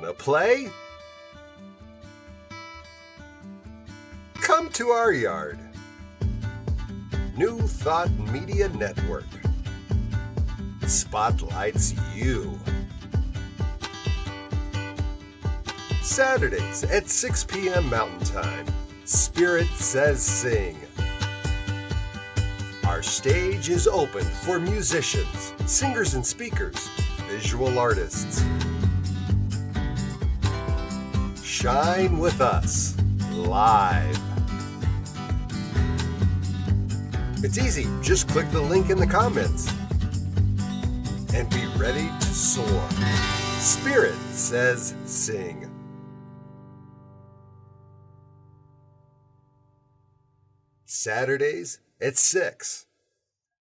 Wanna play? Come to our yard. New Thought Media Network spotlights you. Saturdays at 6 p.m. Mountain Time, Spirit Says Sing. Our stage is open for musicians, singers and speakers, visual artists. Shine with us live. It's easy, just click the link in the comments and be ready to soar. Spirit Says Sing. Saturdays at 6,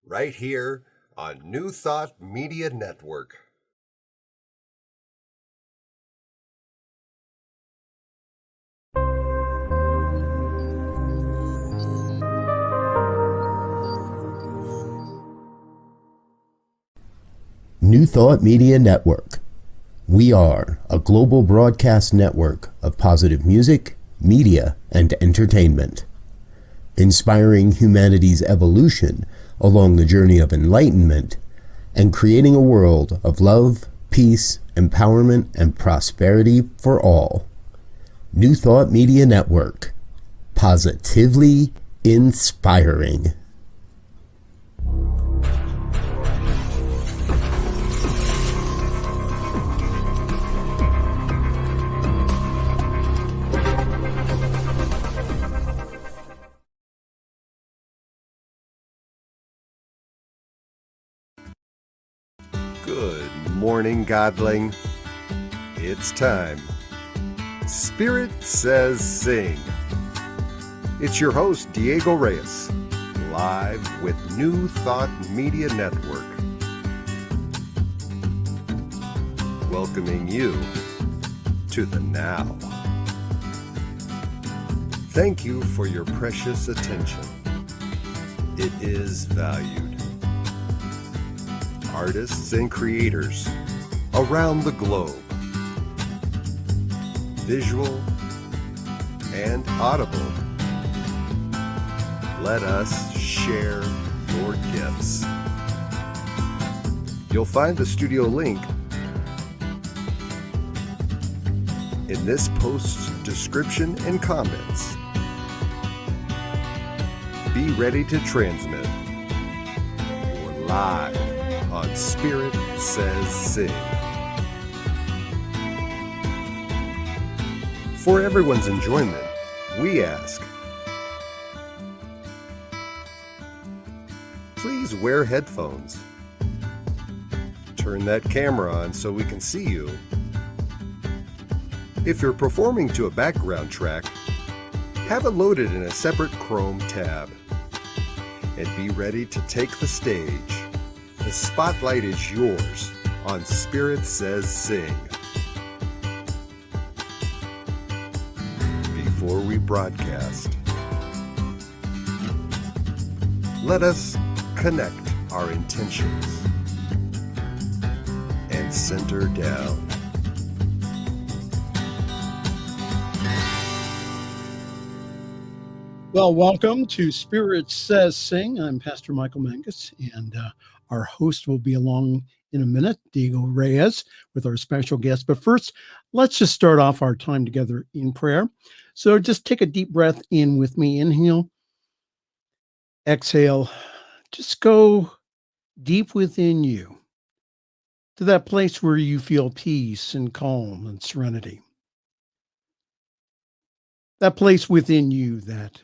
right here on New Thought Media Network. New Thought Media Network. We are a global broadcast network of positive music, media, and entertainment, inspiring humanity's evolution along the journey of enlightenment and creating a world of love, peace, empowerment, and prosperity for all. New Thought Media Network. Positively inspiring. Good morning, Godling. It's time. Spirit Says Sing. It's your host, Diego Reyes, live with New Thought Media Network. Welcoming you to the now. Thank you for your precious attention. It is valued. Artists and creators around the globe, visual and audible, let us share your gifts. You'll find the studio link in this post's description and comments. Be ready to transmit. You're live on Spirit Says Sing. For everyone's enjoyment, we ask, please wear headphones. Turn that camera on so we can see you. If you're performing to a background track, have it loaded in a separate Chrome tab. And be ready to take the stage. The spotlight is yours on Spirit Says Sing. Before we broadcast, let us connect our intentions and center down. Well, welcome to Spirit Says Sing. I'm Pastor Michael Mangus, and our host will be along in a minute, Diego Reyes, with our special guest. But first, let's just start off our time together in prayer. So just take a deep breath in with me. Inhale, exhale. Just go deep within you to that place where you feel peace and calm and serenity. That place within you that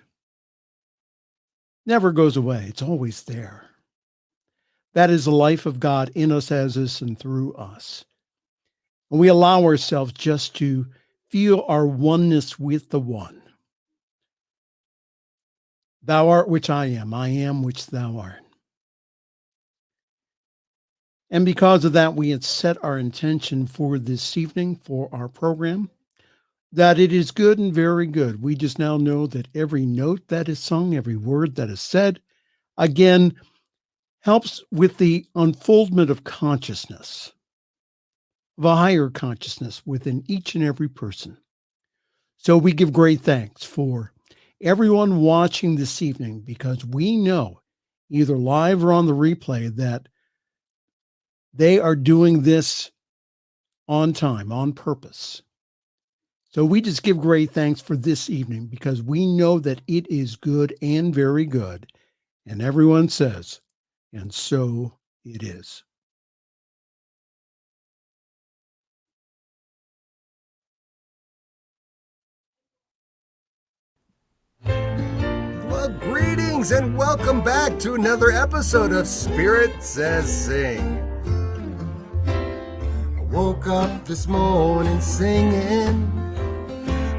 never goes away. It's always there. That is the life of God in us, as us, and through us. And we allow ourselves just to feel our oneness with the one. Thou art which I am which thou art. And because of that, we had set our intention for this evening, for our program, that it is good and very good. We just now know that every note that is sung, every word that is said, again, helps with the unfoldment of consciousness. of a higher consciousness within each and every person. So we give great thanks for everyone watching this evening, because we know, either live or on the replay, that they are doing this on time, on purpose. So we just give great thanks for this evening, because we know that it is good and very good. And everyone says, and so it is. Well, greetings and welcome back to another episode of Spirit Says Sing. I woke up this morning singing.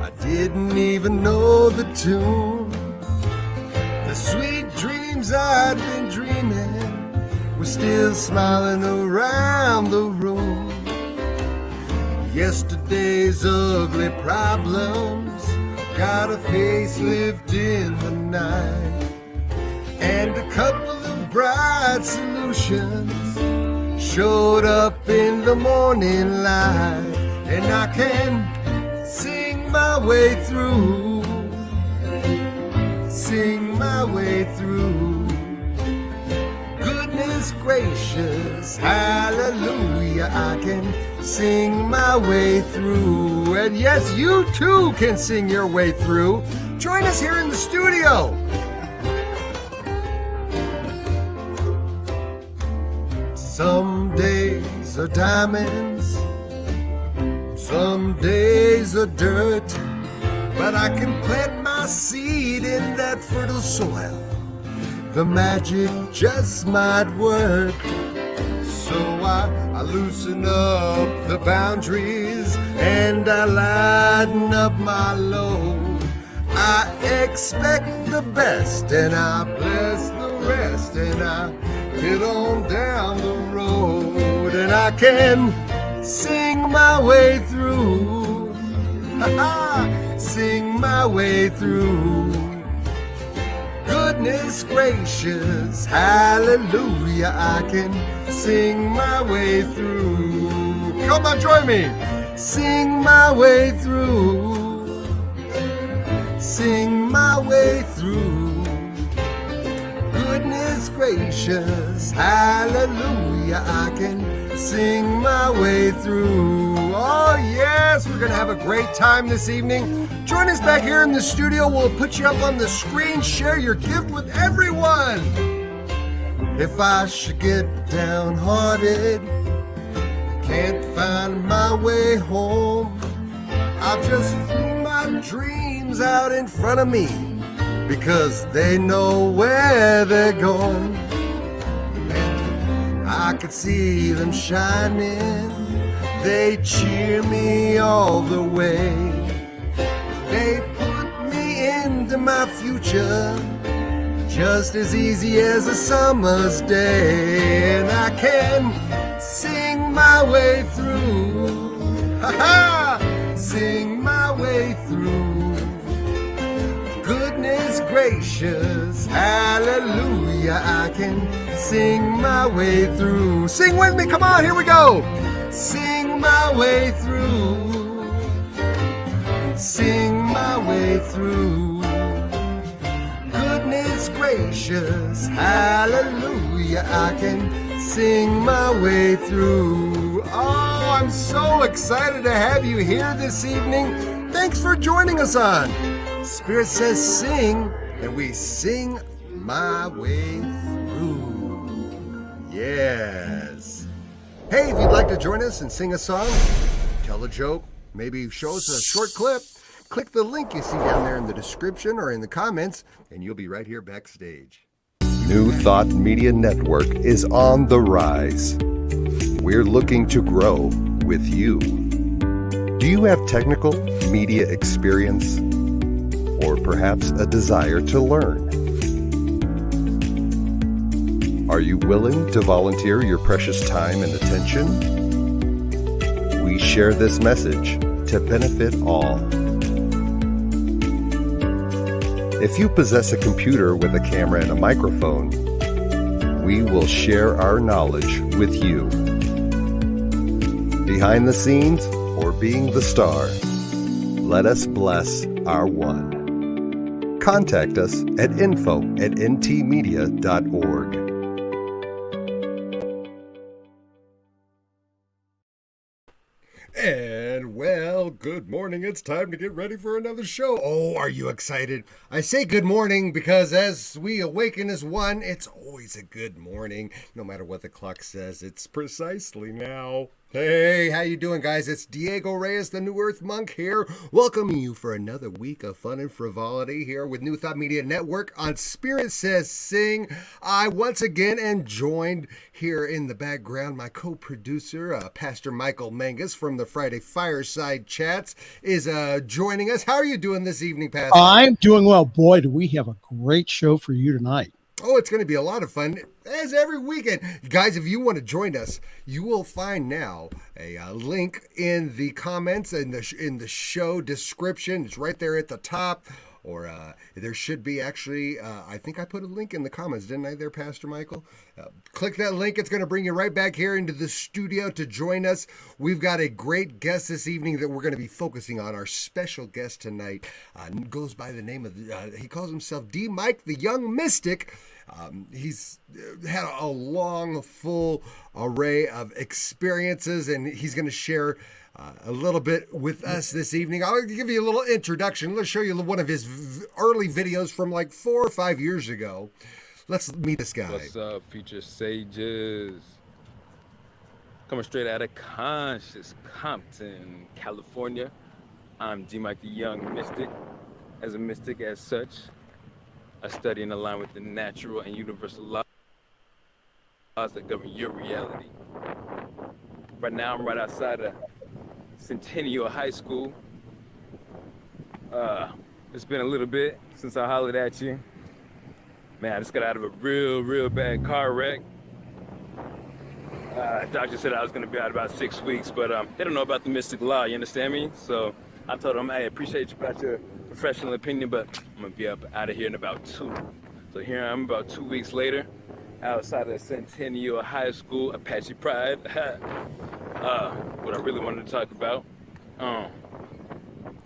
I didn't even know the tune. The sweet dreams I'd been dreaming were still smiling around the room. Yesterday's ugly problems got a facelift in the night, and a couple of bright solutions showed up in the morning light. And I can sing my way through, sing my way through. Goodness gracious, hallelujah, I can sing my way through. And yes, you too can sing your way through. Join us here in the studio. Some days are diamonds, some days are dirt, but I can plant my seed in that fertile soil. The magic just might work. So I loosen up the boundaries and I lighten up my load. I expect the best and I bless the rest, and I get on down the road, and I can sing my way through. Sing my way through. Goodness gracious, hallelujah, I can sing my way through. Come on, join me. Sing my way through. Sing my way through. Goodness gracious, hallelujah, I can sing my way through. Oh yes, we're gonna have a great time this evening. Join us back here in the studio. We'll put you up on the screen. Share your gift with everyone. If I should get downhearted, can't find my way home, I'll just throw my dreams out in front of me, because they know where they're going. And I could see them shining, they cheer me all the way. They put me into my future just as easy as a summer's day. And I can sing my way through. Ha-ha! Sing my way through. Goodness gracious, hallelujah, I can sing my way through. Sing with me, come on, here we go. Sing my way through. Sing my way through. Goodness gracious, hallelujah, I can sing my way through. Oh, I'm so excited to have you here this evening. Thanks for joining us on Spirit Says Sing, and we sing my way through. Yes. Hey, if you'd like to join us and sing a song, tell a joke, maybe show us a short clip, click the link you see down there in the description or in the comments, and you'll be right here backstage. New Thought Media Network is on the rise. We're looking to grow with you. Do you have technical media experience, or perhaps a desire to learn? Are you willing to volunteer your precious time and attention? We share this message to benefit all. If you possess a computer with a camera and a microphone, we will share our knowledge with you. behind the scenes, or being the star, let us bless our one. Contact us at info@ntmedia.org. And well, good morning. It's time to get ready for another show. Oh, are you excited? I say good morning because as we awaken as one, it's always a good morning. No matter what the clock says, it's precisely now. Hey, how you doing, guys? It's Diego Reyes, the New Earth Monk here, welcoming you for another week of fun and frivolity here with New Thought Media Network on Spirit Says Sing. I once again am joined here in the background. My co-producer, Pastor Michael Mangus from the Friday Fireside Chats, is joining us. How are you doing this evening, Pastor? I'm doing well. Boy, do we have a great show for you tonight. Oh, it's going to be a lot of fun, as every weekend. Guys, if you want to join us, you will find now a link in the comments in the show description. It's right there at the top. Or there should be actually, I think I put a link in the comments, didn't I there, Pastor Michael? Click that link. It's going to bring you right back here into the studio to join us. We've got a great guest this evening that we're going to be focusing on. Our special guest tonight goes by the name of, he calls himself D.Mike, the Young Mystic. He's had a long, full array of experiences, and he's going to share a little bit with us this evening. I'll give you a little introduction. Let's show you one of his early videos from like 4 or 5 years ago. Let's meet this guy. What's up, future sages? Coming straight out of Conscious Compton, California. I'm D.Mike, the Young Mystic. As a mystic as such, I study and align with the natural and universal laws that govern your reality. Right now, I'm right outside of Centennial High School. It's been a little bit since I hollered at you. Man, I just got out of a real bad car wreck. Doctor said I was gonna be out about 6 weeks, but they don't know about the mystic law, you understand me? So I told them, hey, I appreciate you about your professional opinion, but I'm gonna be out of here in about 2. So here I am about 2 weeks later, outside of Centennial High School, Apache Pride. What I really wanted to talk about.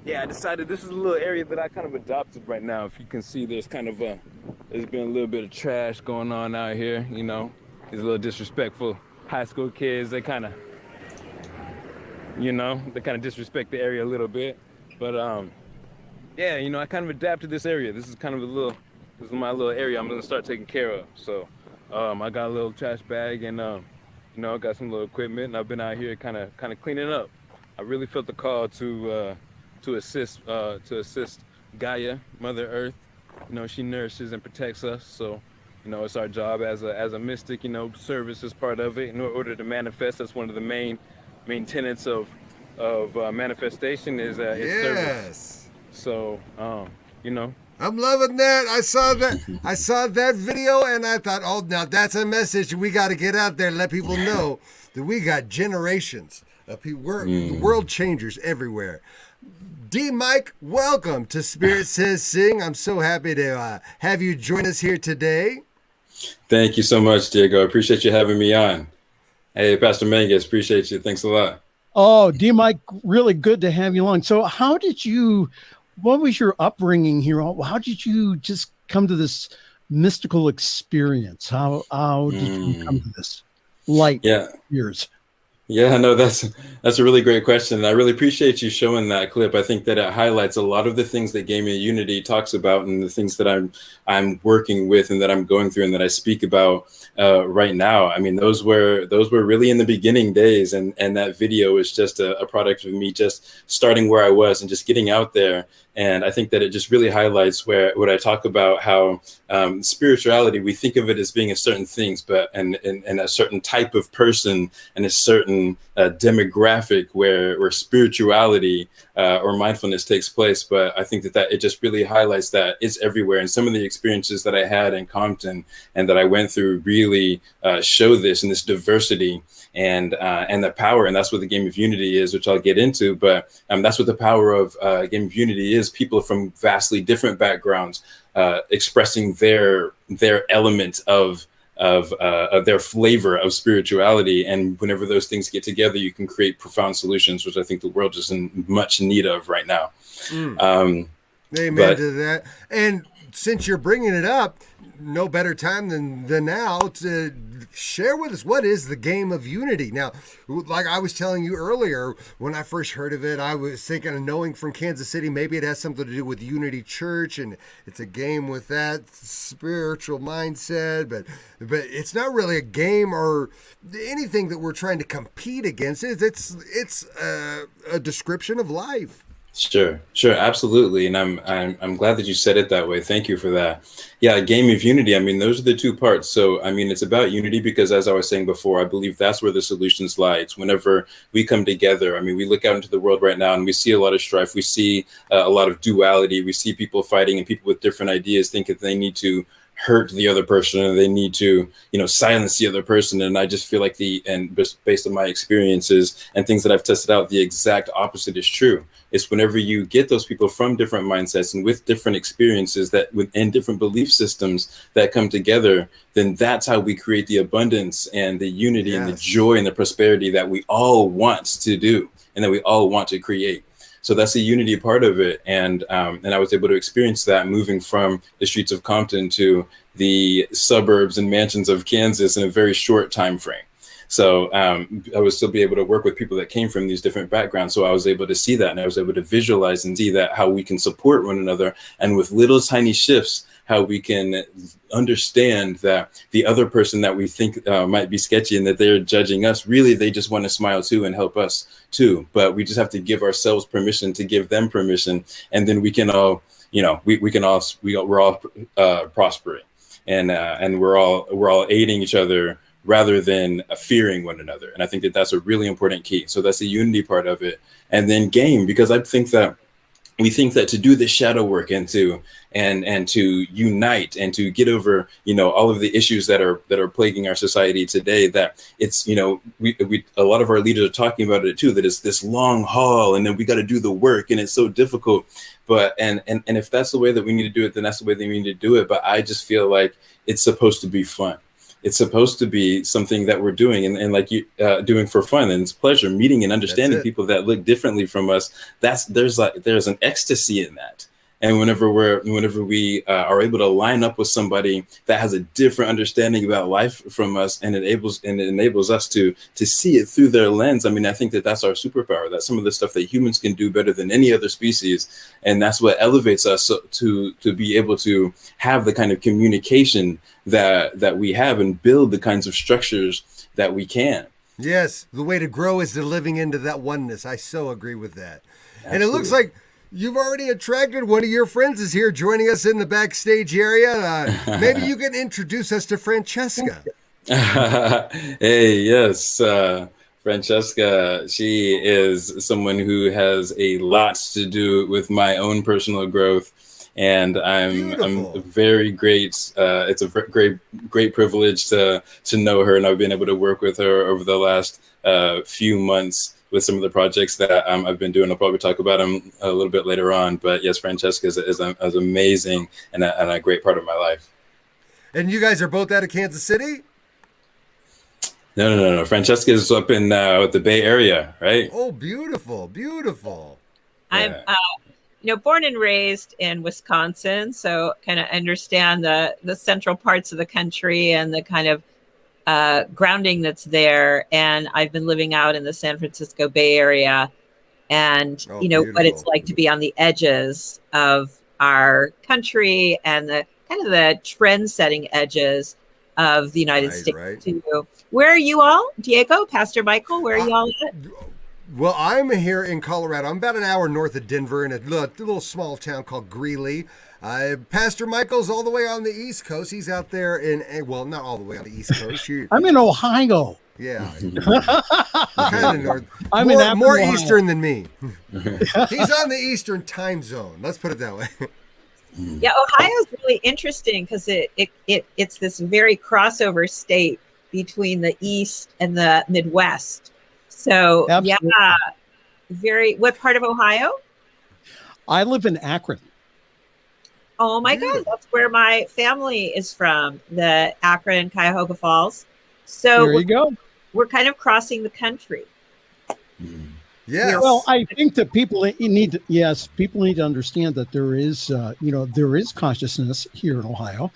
Yeah, I decided this is a little area that I kind of adopted right now. If you can see, there's kind of there's been a little bit of trash going on out here, you know. These little disrespectful high school kids, they kind of, you know, they kind of disrespect the area a little bit. But yeah, you know, I kind of adapted this area. This is kind of this is my little area I'm gonna start taking care of. So I got a little trash bag and you know, I got some little equipment, and I've been out here kind of cleaning up. I really felt the call to assist Gaia, Mother Earth. You know, she nourishes and protects us. So, you know, it's our job as a mystic. You know, service is part of it. In order to manifest, that's one of the main tenets of manifestation is service. So, you know. I'm loving that. I saw that video, and I thought, oh, now that's a message. We got to get out there and let people know that we got generations of people. We're world changers everywhere. D.Mike, welcome to Spirit Says Sing. I'm so happy to have you join us here today. Thank you so much, Diego. I appreciate you having me on. Hey, Pastor Mangus, appreciate you. Thanks a lot. Oh, D.Mike, really good to have you along. So what was your upbringing here? How did you just come to this mystical experience? How did you come to this light years? Yeah, no, that's a really great question. And I really appreciate you showing that clip. I think that it highlights a lot of the things that Gaming Unity talks about and the things that I'm working with and that I'm going through and that I speak about right now. I mean, those were really in the beginning days, and that video is just a product of me just starting where I was and just getting out there. And I think that it just really highlights what I talk about, how spirituality, we think of it as being a certain things, but and a certain type of person and a certain demographic where spirituality or mindfulness takes place. But I think that it just really highlights that it's everywhere. And some of the experiences that I had in Compton and that I went through really show this and this diversity and the power. And that's what the Game of Unity is, which I'll get into. But that's what the power of Game of Unity is. People from vastly different backgrounds expressing their element of of their flavor of spirituality. And whenever those things get together, you can create profound solutions, which I think the world is in much need of right now. Amen to that. And since you're bringing it up, no better time than now to share with us, what is the game of Unity? Now, like I was telling you earlier, when I first heard of it, I was thinking of knowing from Kansas City, maybe it has something to do with Unity Church, and it's a game with that spiritual mindset, but it's not really a game or anything that we're trying to compete against. It's a description of life. Sure, absolutely, and I'm glad that you said it that way. Thank you for that. Yeah, a game of unity. I mean, those are the two parts. So, I mean, it's about unity because, as I was saying before, I believe that's where the solutions lie. It's whenever we come together. I mean, we look out into the world right now and we see a lot of strife. We see a lot of duality. We see people fighting and people with different ideas think that they need to hurt the other person and they need to, silence the other person. And I just feel like based on my experiences and things that I've tested out, the exact opposite is true. It's whenever you get those people from different mindsets and with different experiences and different belief systems that come together, then that's how we create the abundance and the unity and the joy and the prosperity that we all want to do and that we all want to create. So that's the unity part of it. And I was able to experience that moving from the streets of Compton to the suburbs and mansions of Kansas in a very short time frame. So I would still be able to work with people that came from these different backgrounds. So I was able to see that and I was able to visualize and see that how we can support one another. And with little tiny shifts, how we can understand that the other person that we think might be sketchy and that they're judging us, really, they just want to smile too and help us too. But we just have to give ourselves permission to give them permission. And then we can all, we're all prospering and we're all aiding each other rather than fearing one another. And I think that that's a really important key. So that's the unity part of it. And then game, because I think that we think that to do this shadow work and to unite and to get over, all of the issues that are plaguing our society today, that it's, we a lot of our leaders are talking about it too, that it's this long haul and then we got to do the work and it's so difficult. But and if that's the way that we need to do it, then that's the way that we need to do it. But I just feel like it's supposed to be fun. It's supposed to be something that we're doing and like you doing for fun, and it's pleasure, meeting and understanding people that look differently from us. There's an ecstasy in that. And whenever we are able to line up with somebody that has a different understanding about life from us, and it enables us to see it through their lens. I mean, I think that that's our superpower. That's some of the stuff that humans can do better than any other species, and that's what elevates us to be able to have the kind of communication that we have and build the kinds of structures that we can. Yes, the way to grow is to living into that oneness. I so agree with that. Absolutely. And it looks like you've already attracted one of your friends is here joining us in the backstage area. Maybe you can introduce us to Francesca. Hey, yes. Francesca, she is someone who has a lot to do with my own personal growth. And I'm very great. It's a great privilege to know her, and I've been able to work with her over the last few months with some of the projects that I've been doing. I'll probably talk about them a little bit later on. But yes, Francesca is amazing and a great part of my life. And you guys are both out of Kansas City? No. Francesca is up in the Bay Area, right? Oh, beautiful. I'm born and raised in Wisconsin, so kind of understand the central parts of the country and the kind of grounding that's there. And I've been living out in the San Francisco Bay Area, and what it's like to be on the edges of our country and the kind of the trend-setting edges of the United States. Right. Too. Where are you all, Diego, Pastor Michael? Where are you all at? Well, I'm here in Colorado. I'm about an hour north of Denver in a little small town called Greeley. Pastor Michael's all the way on the East Coast. He's out there not all the way on the East Coast. I'm in Ohio. Yeah. Kind of north. I'm more Eastern than me. He's on the Eastern time zone. Let's put it that way. Yeah, Ohio's really interesting because it's this very crossover state between the East and the Midwest. So, absolutely. What part of Ohio? I live in Akron. Oh my God, that's where my family is from, the Akron, Cuyahoga Falls. So There you go. We're kind of crossing the country. Yes. Well, I think that people need to understand that there is, there is consciousness here in Ohio.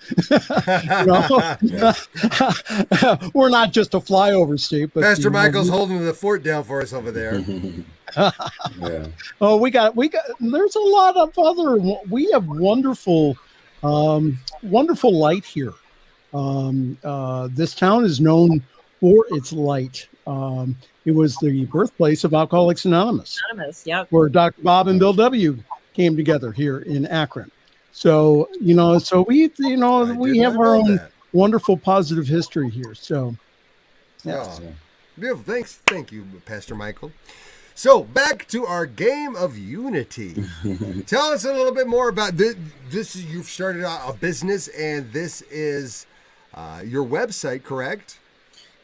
We're not just a flyover state, but Pastor Michael's holding the fort down for us over there. Yeah. Oh, we got. There's a lot of other. We have wonderful light here. This town is known for its light. It was the birthplace of Alcoholics Anonymous. Yep. Where Dr. Bob and Bill W. came together here in Akron. So we have our own wonderful positive history here. So, yeah. Beautiful. Thank you, Pastor Michael. So back to our game of Unity. Tell us a little bit more about this. You've started a business, and this is your website, correct?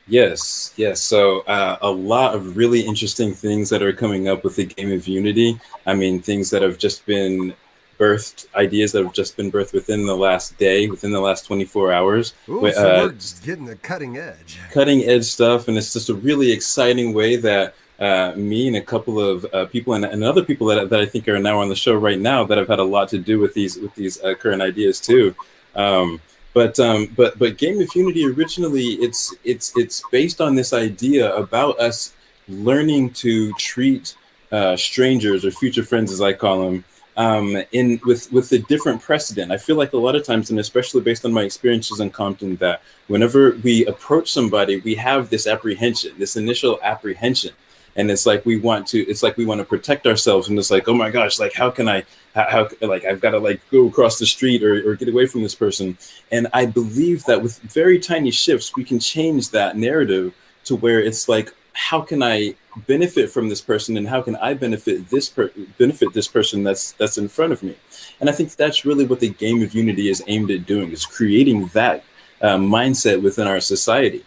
Yes. So a lot of really interesting things that are coming up with the game of Unity. I mean, things that have just been birthed, ideas that have just been birthed within the last day, within the last 24 hours. Ooh, so we're just getting the cutting edge. Cutting edge stuff, and it's just a really exciting way that me and a couple of people and other people that I think are now on the show right now that have had a lot to do with these current ideas too. But Game of Unity originally it's based on this idea about us learning to treat strangers, or future friends as I call them, with a different precedent. I feel like a lot of times, and especially based on my experiences in Compton, that whenever we approach somebody, we have this apprehension, this initial apprehension. And it's like we want to protect ourselves, and it's like, oh my gosh, like how I've got to like go across the street or get away from this person. And I believe that with very tiny shifts, we can change that narrative to where it's like, how can I benefit from this person, and how can I benefit this person that's in front of me? And I think that's really what the game of Unity is aimed at doing, is creating that mindset within our society.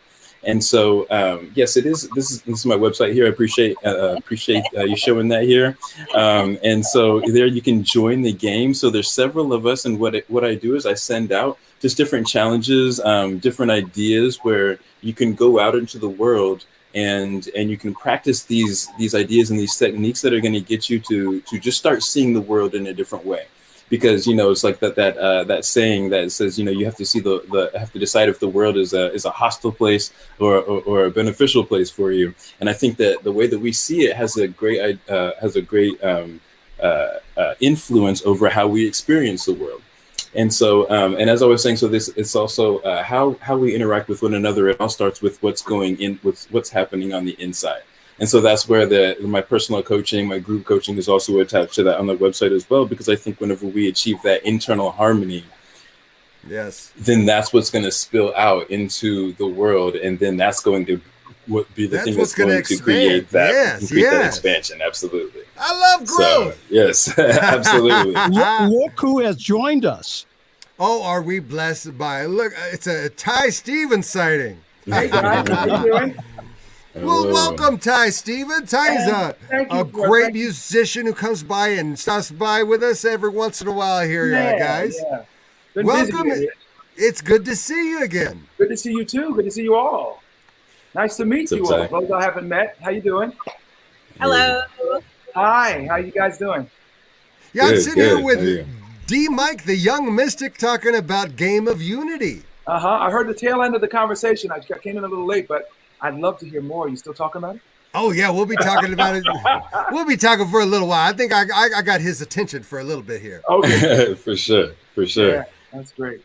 And so, yes, it is. This is my website here. I appreciate you showing that here. And so there you can join the game. So there's several of us, and what I do is I send out just different challenges, different ideas where you can go out into the world and you can practice these ideas and these techniques that are going to get you to just start seeing the world in a different way. Because it's like that saying that says you have to see have to decide if the world is a hostile place or a beneficial place for you. And I think that the way that we see it has a great influence over how we experience the world. And so and as I was saying, so it's also how we interact with one another. It all starts with what's happening on the inside. And so that's where my personal coaching, my group coaching is also attached to that on the website as well, because I think whenever we achieve that internal harmony, yes, then that's what's going to spill out into the world, and then that's going to be the thing that's going to create that expansion. Absolutely. I love growth. So, yes, absolutely. Look who has joined us. Oh, are we blessed by? Look, it's a Ty Stevens sighting. Hey guys, how you doing? Well, welcome, Ty Stevens. Ty's a great musician who comes by and stops by with us every once in a while here, guys. Yeah. Welcome. It's good to see you again. Good to see you too. Good to see you all. Nice to meet you all. Those I haven't met. How you doing? Hello. Hi. How you guys doing? Yeah, I'm sitting here with D.Mike, the young mystic, talking about Game of Unity. I heard the tail end of the conversation. I came in a little late, but I'd love to hear more. You still talking about it? Oh, yeah, we'll be talking about it. We'll be talking for a little while. I think I got his attention for a little bit here. Okay. For sure. Yeah, that's great.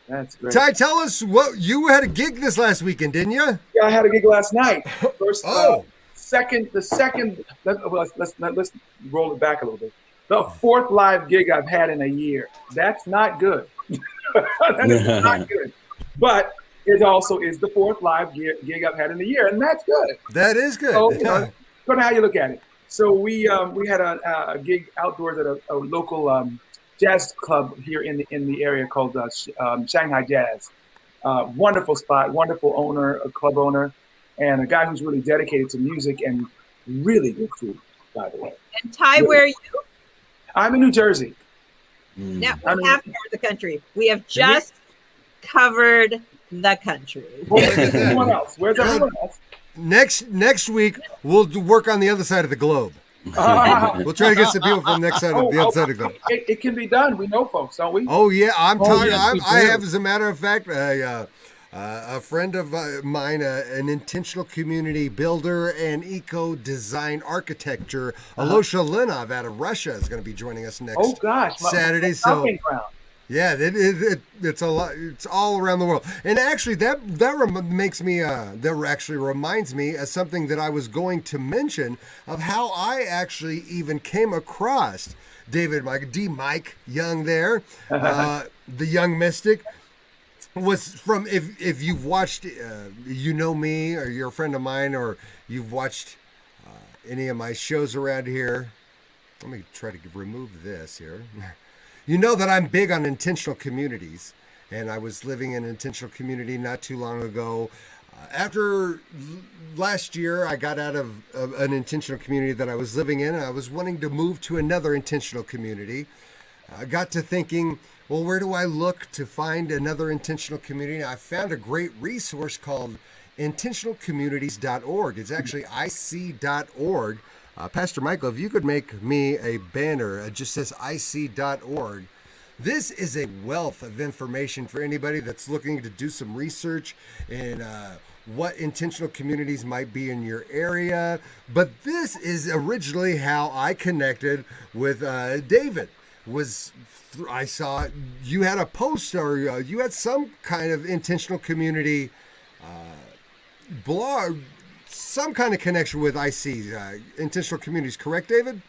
Ty, tell us you had a gig this last weekend, didn't you? Yeah, I had a gig last night. Let's roll it back a little bit. The fourth live gig I've had in a year. That's not good. That is not good. But it also is the fourth live gig I've had in a year, and that's good. That is good. So, depending on how you look at it. So we had a gig outdoors at a local jazz club here in the area called Shanghai Jazz. Wonderful spot, wonderful owner, a club owner, and a guy who's really dedicated to music and really good food, by the way. And Ty, where are you? I'm in New Jersey. Now, I we mean, have covered the country. We have just covered the country. where's everyone else? Where's everyone else? Next week we'll work on the other side of the globe. We'll try to get some people from the other side of the globe. It can be done. We know folks, don't we? Oh yeah, I'm talking. yes, we I do. have, as a matter of fact, a friend of mine, an intentional community builder and eco design architecture, Alosha Linov out of Russia, is going to be joining us next Saturday. So yeah, it's a lot. It's all around the world, and actually that actually reminds me of something that I was going to mention of how I actually even came across D.Mike Young there, the young mystic. Was from, if you've watched You Know Me, or you're a friend of mine, or you've watched any of my shows around here. Let me try to remove this here. You know that I'm big on intentional communities, and I was living in an intentional community not too long ago. After last year, I got out of an intentional community that I was living in, and I was wanting to move to another intentional community. I got to thinking, well, where do I look to find another intentional community? I found a great resource called intentionalcommunities.org. It's actually ic.org. Pastor Michael, if you could make me a banner, it just says ic.org. This is a wealth of information for anybody that's looking to do some research in what intentional communities might be in your area. But this is originally how I connected with David. I saw you had a post, or you had some kind of intentional community blog, some kind of connection with IC, intentional communities, correct, David?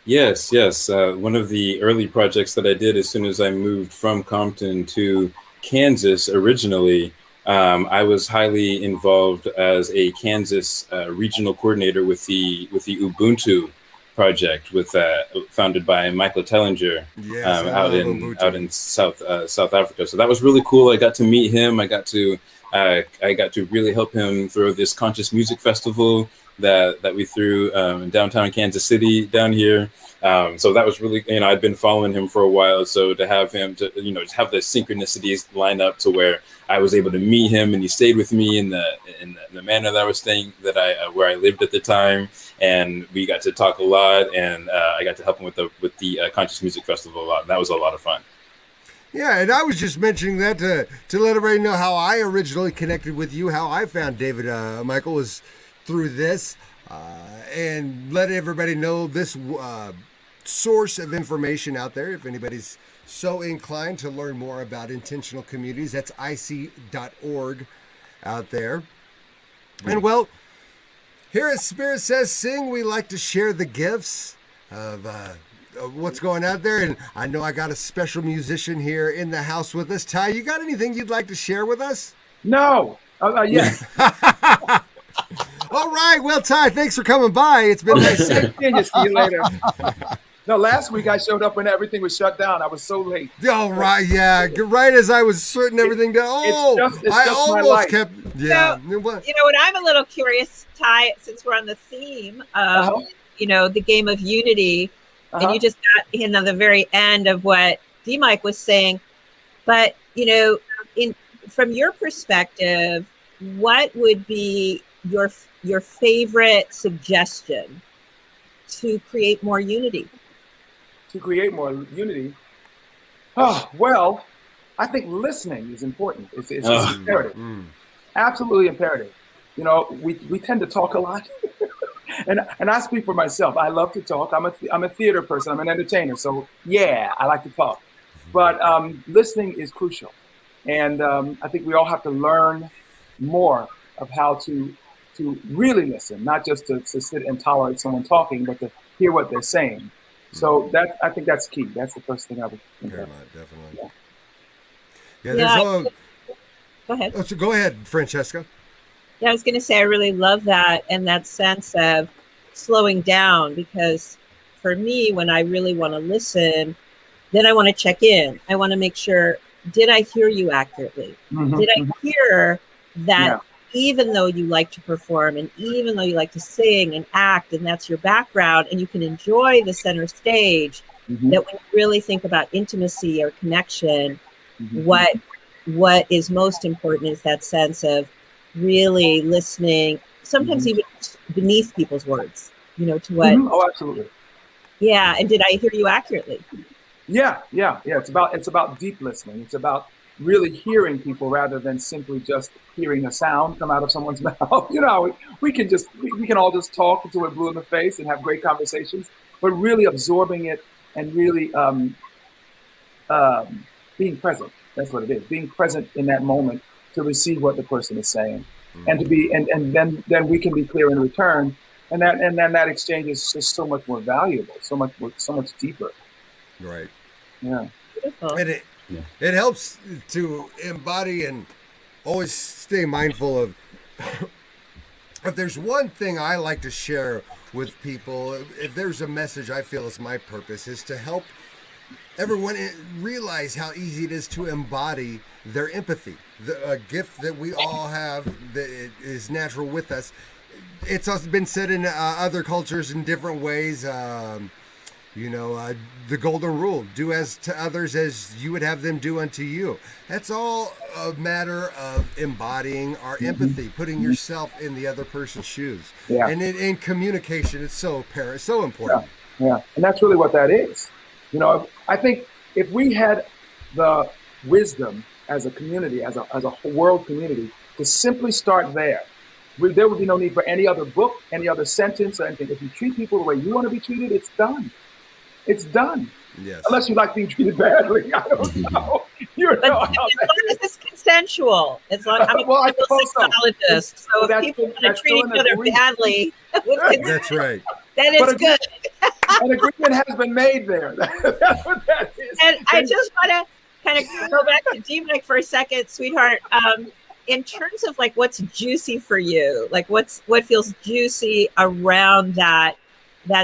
Yes. One of the early projects that I did as soon as I moved from Compton to Kansas originally, I was highly involved as a Kansas regional coordinator with the Ubuntu project, founded by Michael Tellinger, out in South Africa. So that was really cool. I got to meet him. I got to really help him throw this conscious music festival that we threw in downtown Kansas City down here. So that was really, I'd been following him for a while. So to have him to have the synchronicities line up to where I was able to meet him, and he stayed with me in the manor that I was staying, where I lived at the time, and we got to talk a lot, and I got to help him with the Conscious Music Festival a lot. And that was a lot of fun. Yeah, and I was just mentioning that to let everybody know how I originally connected with you, how I found David Michael was through this, and let everybody know this source of information out there. If anybody's so inclined to learn more about intentional communities, that's ic.org out there. And well, here at Spirit Says Sing, we like to share the gifts of what's going out there. And I know I got a special musician here in the house with us. Ty, you got anything you'd like to share with us? No. Yes. All right. Well, Ty, thanks for coming by. It's been nice. See you later. No, last week I showed up when everything was shut down. I was so late. Oh, right. Yeah. Right as I was shutting everything down. Oh, I almost kept. Yeah. So, what I'm a little curious, Ty, since we're on the theme of, the game of Unity, and you just got in on the very end of what D.Mike was saying. But, from your perspective, what would be your favorite suggestion to create more unity? To create more unity? Oh, well, I think listening is important. It's imperative. Absolutely imperative. We tend to talk a lot. and I speak for myself. I love to talk. I'm a theater person. I'm an entertainer. So yeah, I like to talk. But listening is crucial. And I think we all have to learn more of how to really listen, not just to sit and tolerate someone talking, but to hear what they're saying. So I think that's key. That's the first thing I would think of. Definitely. Go ahead. Oh, so go ahead, Francesca. Yeah, I was going to say, I really love that, and that sense of slowing down, because for me, when I really want to listen, then I want to check in. I want to make sure, did I hear you accurately? Did I hear that even though you like to perform, and even though you like to sing and act, and that's your background, and you can enjoy the center stage, that when you really think about intimacy or connection, what is most important is that sense of really listening, sometimes even beneath people's words, to what. Oh, absolutely. Yeah. And did I hear you accurately? Yeah. It's about deep listening. It's about really hearing people rather than simply just hearing a sound come out of someone's mouth. We can all just talk until we're blue in the face and have great conversations, but really absorbing it and really being present. That's what it is. Being present in that moment to receive what the person is saying, and to be, and then we can be clear in return, and then that exchange is just so much more valuable, so much deeper. Right. Yeah. Beautiful. And it helps to embody and always stay mindful of. If there's one thing I like to share with people, if there's a message I feel is my purpose, is to help everyone realize how easy it is to embody their empathy, a gift that we all have that is natural with us. It's also been said in other cultures in different ways. The golden rule: do as to others as you would have them do unto you. That's all a matter of embodying our empathy, putting yourself in the other person's shoes. Yeah. And in communication, it's so important. Yeah. And that's really what that is. I think if we had the wisdom as a community, as a world community, to simply start there, there would be no need for any other book, any other sentence, or anything. If you treat people the way you want to be treated, it's done. It's done. Yes. Unless you like being treated badly. I don't know. But as long as it's consensual, as long I'm a sexologist, so if people want to treat each other badly, that's right. Then it's good. An agreement has been made there. That's what that is. And I just want to kind of go back to D.Mike for a second, sweetheart. In terms of like what's juicy for you, like what feels juicy around that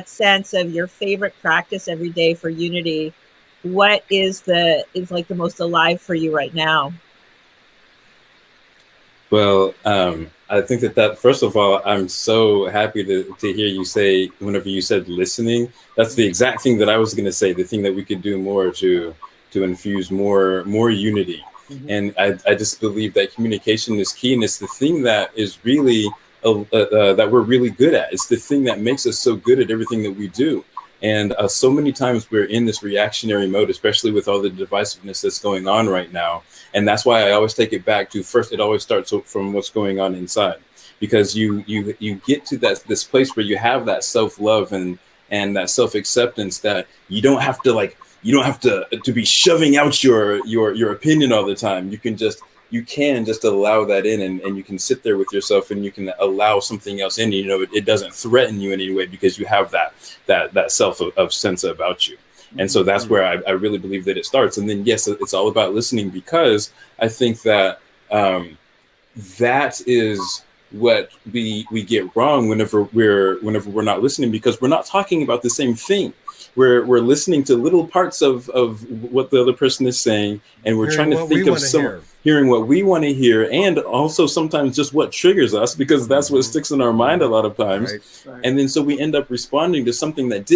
sense of your favorite practice every day for Unity, what is like the most alive for you right now? Well, I think that first of all, I'm so happy to hear you say, whenever you said listening, that's the exact thing that I was going to say, the thing that we could do more to infuse more unity. And I just believe that communication is key, and it's the thing that is really that we're really good at. It's the thing that makes us so good at everything that we do. And so many times we're in this reactionary mode, especially with all the divisiveness that's going on right now. And that's why I always take it back to first, it always starts from what's going on inside, because you get to this place where you have that self-love and that self-acceptance that you don't have to be shoving out your opinion all the time. You can just allow that in, and you can sit there with yourself, and you can allow something else in. It doesn't threaten you in any way, because you have that self of sense about you. And so that's where I really believe that it starts. And then, yes, it's all about listening, because I think that that is what we get wrong whenever we're not listening, because we're not talking about the same thing. We're listening to little parts of what the other person is saying, and we're trying to think of hearing what we want to hear, and also sometimes just what triggers us, because that's what sticks in our mind a lot of times. Right. And then so we end up responding to something that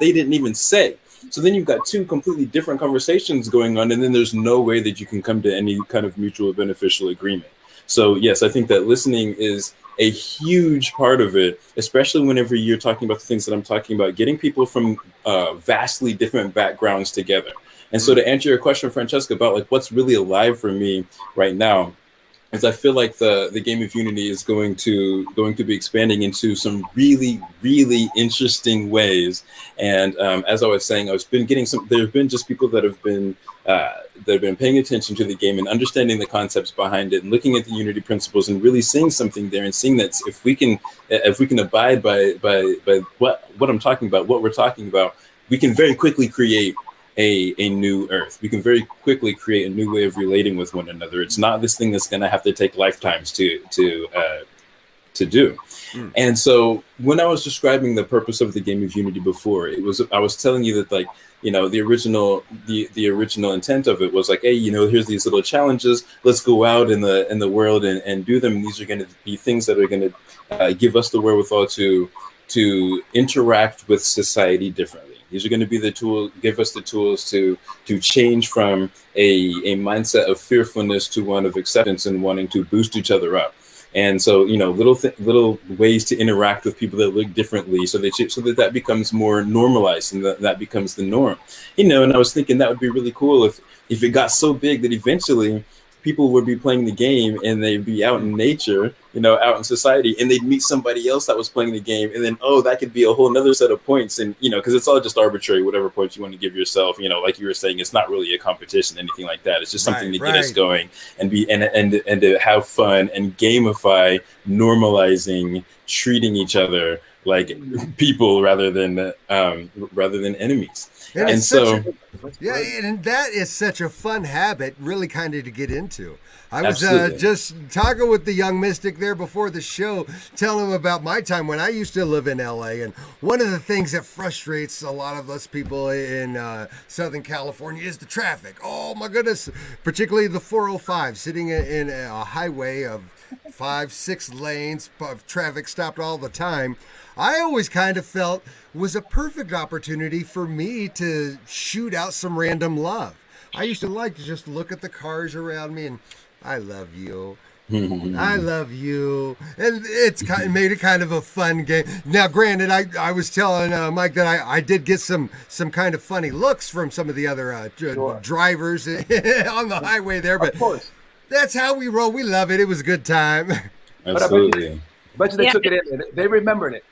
they didn't even say. So then you've got two completely different conversations going on, and then there's no way that you can come to any kind of mutual beneficial agreement. So yes, I think that listening is a huge part of it, especially whenever you're talking about the things that I'm talking about, getting people from vastly different backgrounds together. And so to answer your question, Francesca, about like what's really alive for me right now, is I feel like the game of Unity is going to be expanding into some really, really interesting ways. And as I was saying, there have been just people that have been paying attention to the game and understanding the concepts behind it, and looking at the Unity principles and really seeing something there, and seeing that if we can abide by what I'm talking about, what we're talking about, we can very quickly create a new Earth. We can very quickly create a new way of relating with one another. It's not this thing that's going to have to take lifetimes to do. And so when I was describing the purpose of the game of Unity before, I was telling you that, like, the original intent of it was like, hey, here's these little challenges. Let's go out in the world and do them. And these are going to be things that are going to give us the wherewithal to interact with society differently. These are going to be the tools, give us the tools to change from a mindset of fearfulness to one of acceptance and wanting to boost each other up. And so, little ways to interact with people that look differently, so that becomes more normalized and that becomes the norm. And I was thinking that would be really cool if it got so big that eventually people would be playing the game and they'd be out in nature, out in society, and they'd meet somebody else that was playing the game. And then, that could be a whole nother set of points. And, because it's all just arbitrary, whatever points you want to give yourself, like you were saying, it's not really a competition, anything like that. It's just something to get us going and to have fun and gamify normalizing, treating each other like people rather than enemies. And that is such a fun habit, really kind of to get into. I was just talking with the young mystic there before the show, telling him about my time when I used to live in LA. And one of the things that frustrates a lot of us people in Southern California is the traffic. Oh my goodness, particularly the 405, sitting in a highway of 5-6 lanes of traffic stopped all the time. I always kind of felt was a perfect opportunity for me to shoot out some random love. I used to like to just look at the cars around me and I love you. I love you. And it's made it kind of a fun game. Now, granted, I was telling Mike that I did get some kind of funny looks from some of the other drivers on the highway there, but that's how we roll. We love it. It was a good time. Absolutely. But they took it in. They remembered it.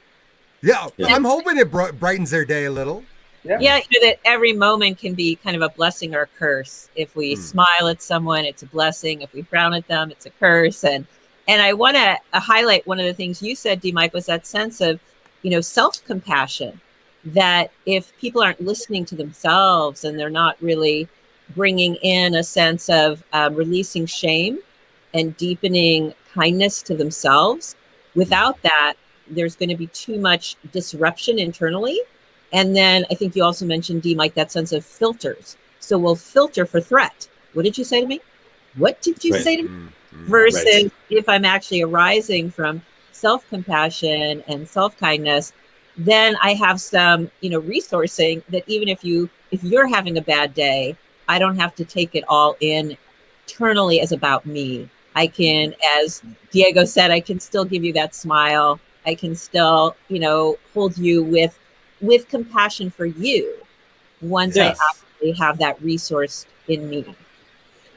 Yeah, I'm hoping it brightens their day a little. Yeah, that every moment can be kind of a blessing or a curse. If we smile at someone, it's a blessing. If we frown at them, it's a curse. And I want to highlight one of the things you said, D.Mike, was that sense of, self-compassion, that if people aren't listening to themselves and they're not really bringing in a sense of releasing shame and deepening kindness to themselves, without that, there's going to be too much disruption internally. And then I think you also mentioned, D.Mike, that sense of filters. So we'll filter for threat. What did you say to me? What did you say to me? Versus if I'm actually arising from self-compassion and self-kindness, then I have some, resourcing that even if you're having a bad day, I don't have to take it all in internally as about me. I can, as Diego said, I can still give you that smile. I can still, hold you with compassion for you once I actually have that resource in me.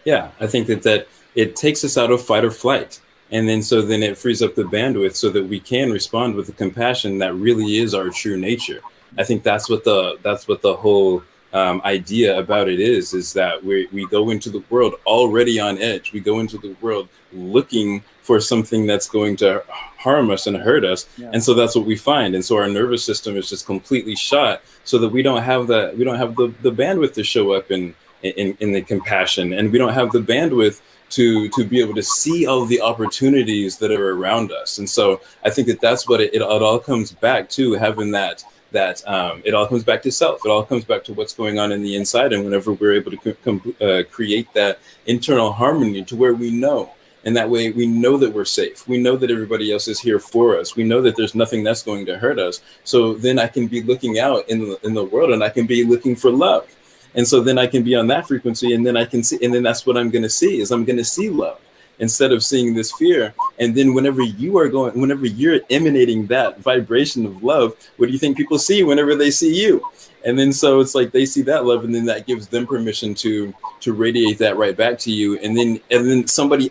Yeah, I think that it takes us out of fight or flight. And then it frees up the bandwidth so that we can respond with the compassion that really is our true nature. I think that's what the whole idea about it is that we go into the world already on edge. We go into the world looking for something that's going to harm us and hurt us. Yeah. And so that's what we find. And so our nervous system is just completely shot so that we don't have the bandwidth to show up in the compassion. And we don't have the bandwidth to be able to see all the opportunities that are around us. And so I think that's what it all comes back to, having that it all comes back to self. It all comes back to what's going on in the inside. And whenever we're able to create that internal harmony to where we know, and that way we know that we're safe. We know that everybody else is here for us. We know that there's nothing that's going to hurt us. So then I can be looking out in the world and I can be looking for love. And so then I can be on that frequency, and then I can see, and then that's what I'm going to see is I'm going to see love instead of seeing this fear. And then whenever you're emanating that vibration of love, what do you think people see whenever they see you? And then so it's like they see that love, and then that gives them permission to radiate that right back to you. And then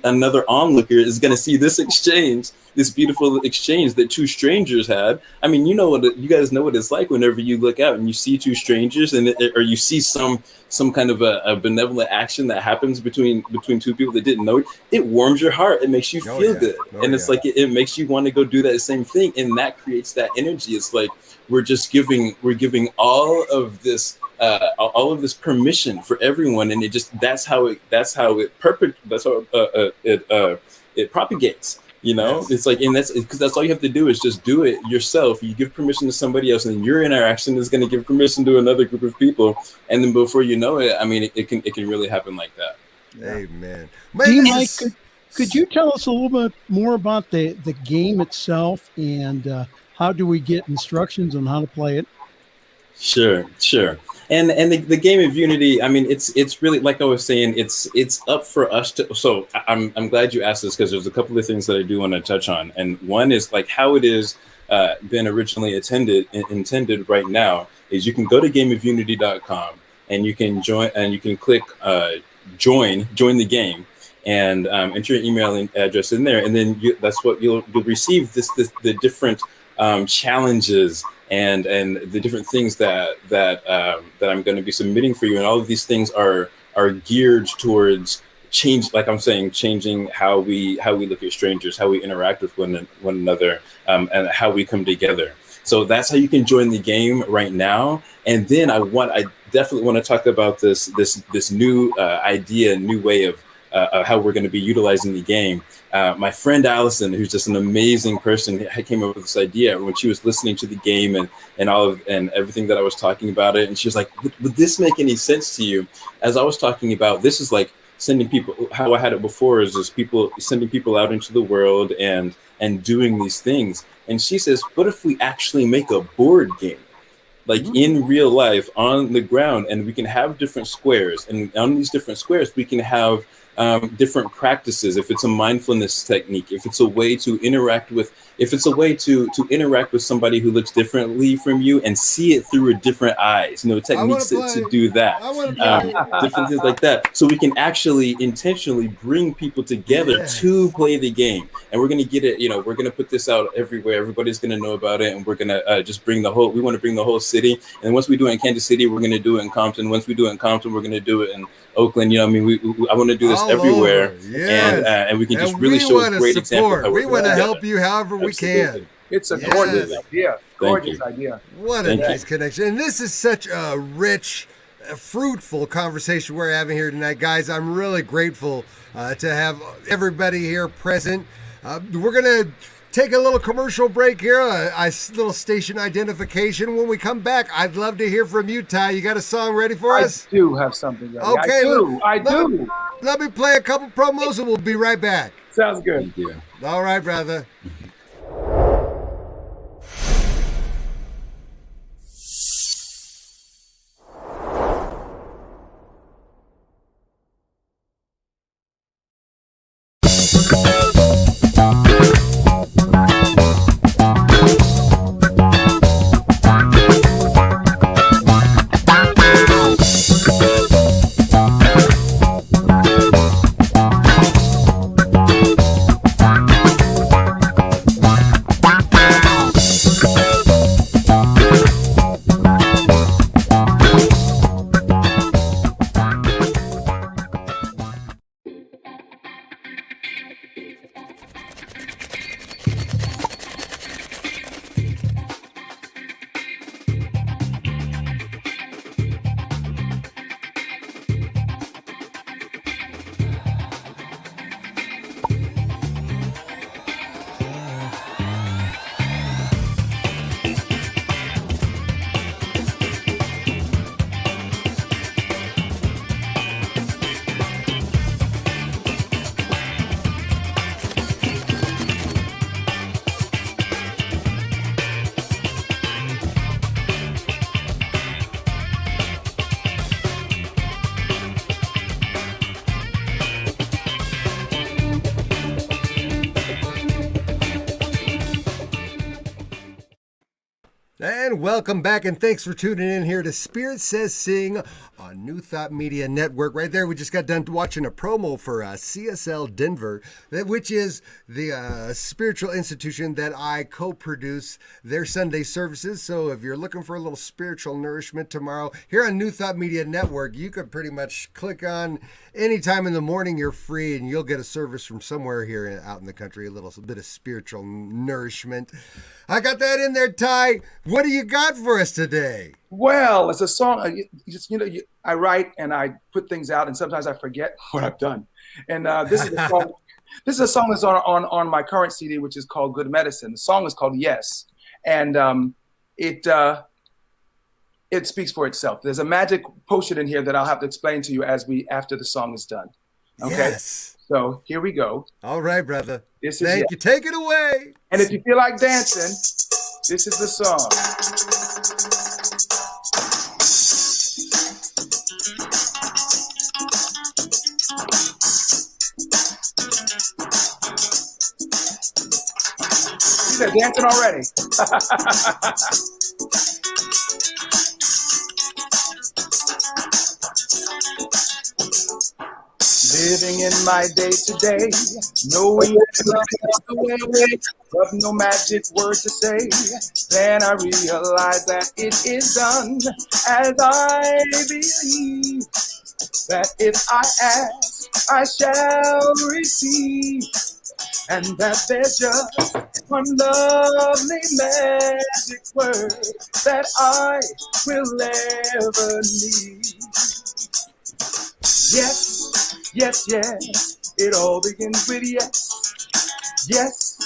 another onlooker is going to see this exchange, this beautiful exchange that two strangers had. I mean, you guys know what it's like whenever you look out and you see two strangers, or you see some kind of a benevolent action that happens between two people that didn't know it. It warms your heart. It makes you feel good, and it's like it makes you want to go do that same thing, and that creates that energy. It's like we're giving all of this permission for everyone, and that's how it propagates. Yes. It's like, and that's because that's all you have to do is just do it yourself. You give permission to somebody else, and your interaction is going to give permission to another group of people, and then before you know it, I mean, it can really happen like that. Amen. D.Mike, could you tell us a little bit more about the game itself, and how do we get instructions on how to play it? Sure, sure. And the game of Unity, I mean, it's really, like I was saying, it's up for us to. So I'm glad you asked this, because there's a couple of things that I do want to touch on, and one is like how it is been originally intended right now is you can go to gameofunity.com and you can join, and you can click join the game, and enter your email address in there, and then that's what you'll receive the different challenges and the different things that I'm going to be submitting for you, and all of these things are geared towards like I'm saying, changing how we look at strangers, how we interact with one another, and how we come together. So that's how you can join the game right now. And then I definitely want to talk about this new idea, new way of how we're going to be utilizing the game. My friend Allison, who's just an amazing person, came up with this idea when she was listening to the game and everything that I was talking about it. And she was like, would this make any sense to you? As I was talking about, this is like sending people, how I had it before is just sending people out into the world and doing these things. And she says, what if we actually make a board game? Like in real life on the ground, and we can have different squares, and on these different squares we can have different practices. If it's a mindfulness technique, if it's a way to interact with somebody who looks differently from you and see it through a different eyes, techniques to do that, different things like that. So we can actually intentionally bring people together to play the game. And we're going to get it, we're going to put this out everywhere. Everybody's going to know about it. And we're going to just we want to bring the whole city. And once we do it in Kansas City, we're going to do it in Compton. Once we do it in Compton, we're going to do it in Oakland. I want to do this everywhere. And we can just really show a great example. We want to help you however we can. It's a gorgeous idea. Gorgeous idea. What a nice connection. And this is such a rich, fruitful conversation we're having here tonight, guys. I'm really grateful to have everybody here present. We're going to take a little commercial break here, a little station identification. When we come back, I'd love to hear from you, Ty. You got a song ready for us? I do have something ready. Okay, I do. Let me play a couple promos and we'll be right back. Sounds good. Yeah. All right, brother. And welcome back, and thanks for tuning in here to Spirit Says Sing on New Thought Media Network. Right there, we just got done watching a promo for CSL Denver, which is the spiritual institution that I co-produce their Sunday services. So if you're looking for a little spiritual nourishment tomorrow here on New Thought Media Network, you could pretty much click on any time in the morning you're free, and you'll get a service from somewhere here out in the country, a little bit of spiritual nourishment. I got that in there, Ty. What do you got for us today? Well, it's a song. I write and I put things out, and sometimes I forget what I've done. And this is a song. This is a song that's on my current CD, which is called Good Medicine. The song is called Yes, and it speaks for itself. There's a magic potion in here that I'll have to explain to you after the song is done. Okay. Yes. So here we go. All right, brother. Thank you. Take it away. And if you feel like dancing, this is the song. said, dancing already. Living in my day to day, knowing that love is the way, but no magic word to say. Then I realize that it is done as I believe. That if I ask, I shall receive. And that there's just one lovely magic word that I will ever need. Yes, yes, yes, it all begins with yes. Yes,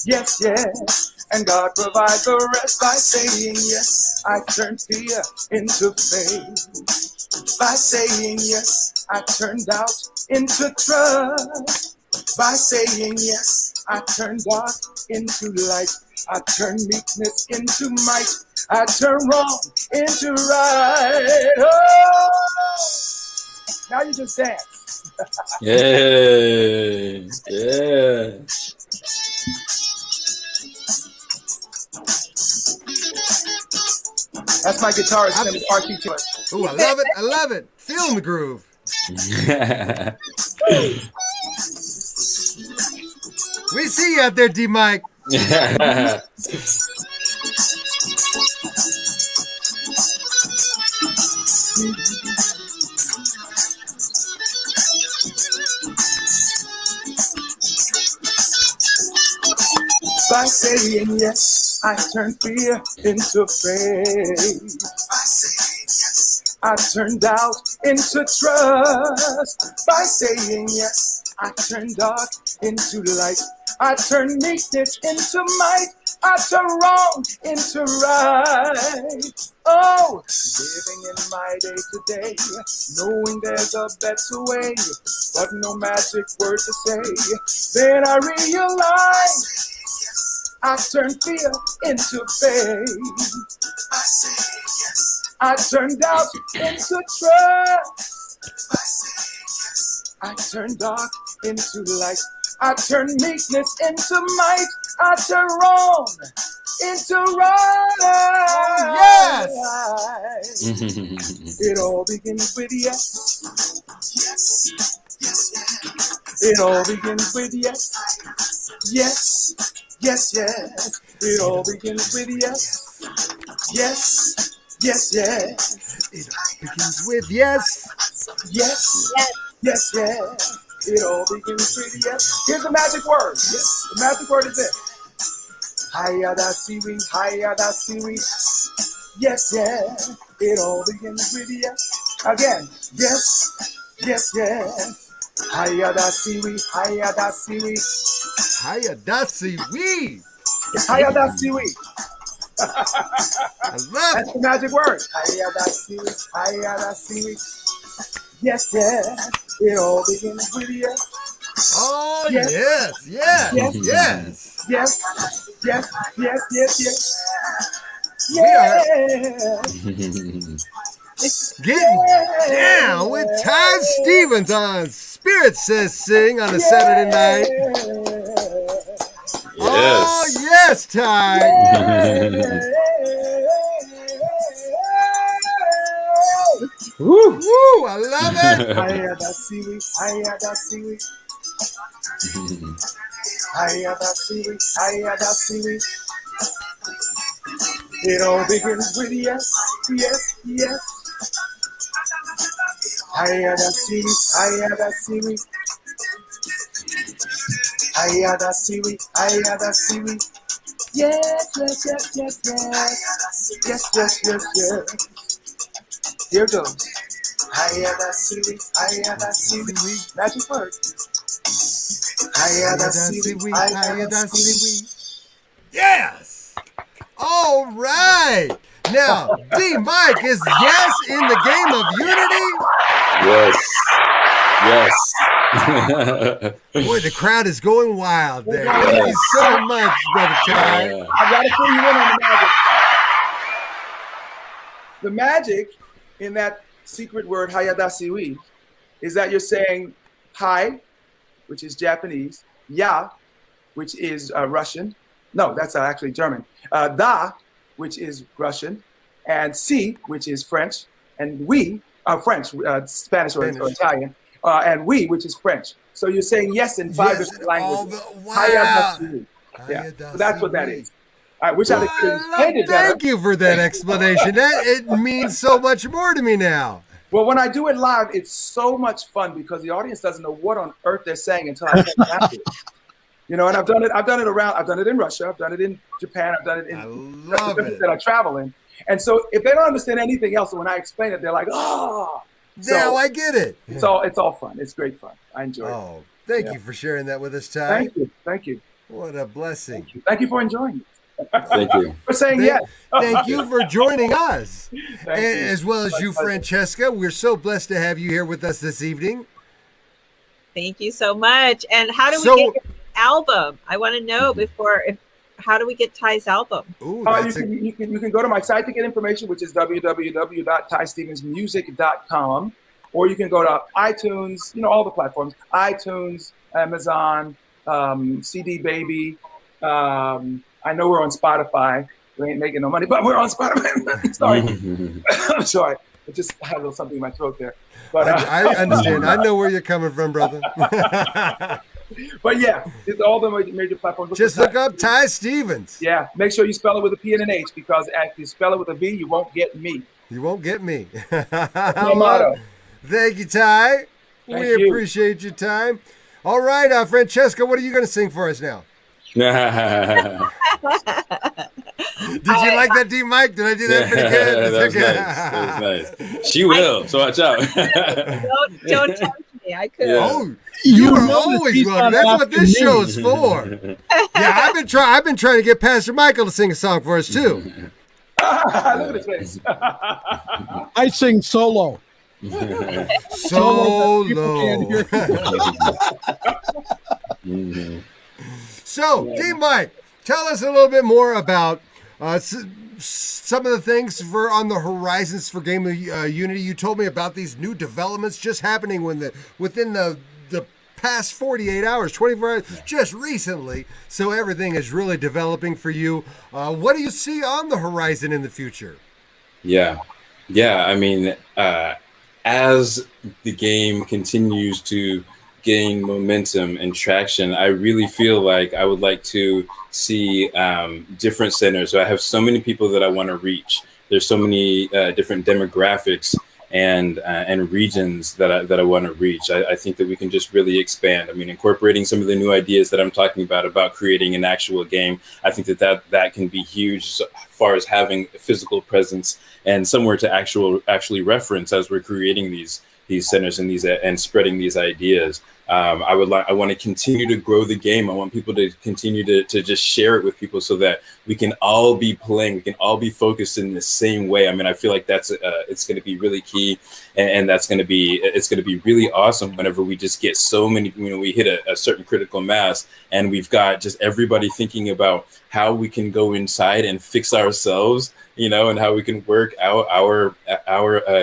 yes, yes, and God provides the rest by saying yes. I turn fear into faith. By saying yes, I turn doubt into trust. By saying yes, I turn dark into light. I turn meekness into might. I turn wrong into right. Oh! Now you just dance. Yeah, yeah. That's my guitarist, name is Archie Choice. Oh, I love it. I love it. Feeling the groove. We see you out there, D.Mike. By saying yes, I turn fear into faith. By saying yes, I turn doubt into trust. By saying yes, I turn dark into light. I turn meekness into might. I turn wrong into right. Oh, living in my day to day, knowing there's a better way, but no magic word to say. Then I realize I turn fear into faith. I say yes. I turn doubt into trust. I say yes. I turn dark into light. I turn meekness into might. I turn wrong into right. Yes. It all begins with yes. Yes. Yes. It all begins with yes. Yes. Yes, yes, it all begins with yes. Yes, yes, yes. It begins with yes. Yes, yes, yes. It all begins with yes. Here's the magic word. Yes. The magic word is this. Hayada siwi, hayada siwi. Yes, yes. It all begins with yes. Again, yes, yes, yes. Hayada siwi, hayada siwi. Hayadasi we. It's hayada siwi. I love That's the magic word. Hayada siwi, hayada siwi. Yes, yes. It all begins with yes. Oh, yes, yes, yes. Yes, yes, yes, yes, yes. Getting down with Ty Stevens on Spirit Says Sing on a Saturday night. Yes. Oh, yes, Ty. Woo. Woo, I love it. Hayada siwi, hayada siwi. Hayada siwi, hayada siwi. It all begins with yes, yes, yes. Hayada siwi, hayada siwi. Hayada siwi, hayada siwi. Yes, yes, yes, yes, yes. Yes, yes, yes, yes. Here goes. Hayada siwi, hayada siwi. Magic word. Hayada siwi, hayada siwi. Yes. All right. Now, D.Mike, is yes in the game of Unity? Yes. Boy, the crowd is going wild there. Thank you so much, Brother Ty. I gotta fill you in on the magic. The magic in that secret word hayadasiwi is that you're saying hi, which is Japanese, ya, which is Russian, No, that's actually German. Da, which is Russian, and si, which is French, and we are French, Spanish or Italian, and we, which is French. So you're saying yes in 5 different languages. Wow. Yeah, so that's what that is. I wish I could have explained it better. Thank you for that explanation. It means so much more to me now. Well, when I do it live, it's so much fun because the audience doesn't know what on earth they're saying until I say it. You know, and I've done it around. I've done it in Russia. I've done it in Japan. I've done it in countries that I travel in. And so if they don't understand anything else, when I explain it, they're like, "Oh, now I get it." It's all fun. It's great fun. I enjoy it. Oh, thank you for sharing that with us, Ty. Thank you. Thank you. What a blessing. Thank you for enjoying it. Thank you for saying yes. Thank you for joining us, as well as you, pleasure. Francesca. We're so blessed to have you here with us this evening. Thank you so much. And how do we get your album? I want to know how do we get Ty's album? Ooh, you can go to my site to get information, which is www.tystevensmusic.com, or you can go to iTunes, all the platforms, iTunes, Amazon, CD Baby. I know we're on Spotify. We ain't making no money, but we're on Spotify. Sorry. I'm sorry. I just had a little something in my throat there. But I understand. I know where you're coming from, brother. But yeah, it's all the major platforms. Just look up Ty Stevens. Yeah, make sure you spell it with a P and an H, because if you spell it with a V, you won't get me. You won't get me. That's my motto. Thank you, Ty. We appreciate your time. All right, Francesca, what are you going to sing for us now? Did you like that, D.Mike? Did I do that pretty good? That was nice. She will, so watch out. Don't tempt me. I could. Yeah. Oh, you are always welcome. That's what this show is for. Yeah, I've been trying to get Pastor Michael to sing a song for us too. Look at his face. I sing solo. Solo. So, D.Mike, tell us a little bit more about some of the things on the horizons for Game of Unity. You told me about these new developments just happening within the past 48 hours, 24 hours, just recently. So everything is really developing for you. What do you see on the horizon in the future? Yeah. I mean, as the game continues to gain momentum and traction, I really feel like I would like to see different centers. So I have so many people that I want to reach. There's so many different demographics and regions that I want to reach. I think that we can just really expand. I mean, incorporating some of the new ideas that I'm talking about creating an actual game. I think that can be huge as far as having a physical presence and somewhere to actually reference as we're creating these centers and spreading these ideas. I want to continue to grow the game. I want people to continue to just share it with people so that we can all be playing. We can all be focused in the same way. I mean, I feel like that's it's going to be really key, and it's going to be really awesome whenever we just get so many. We hit a certain critical mass, and we've got just everybody thinking about how we can go inside and fix ourselves, and how we can work out our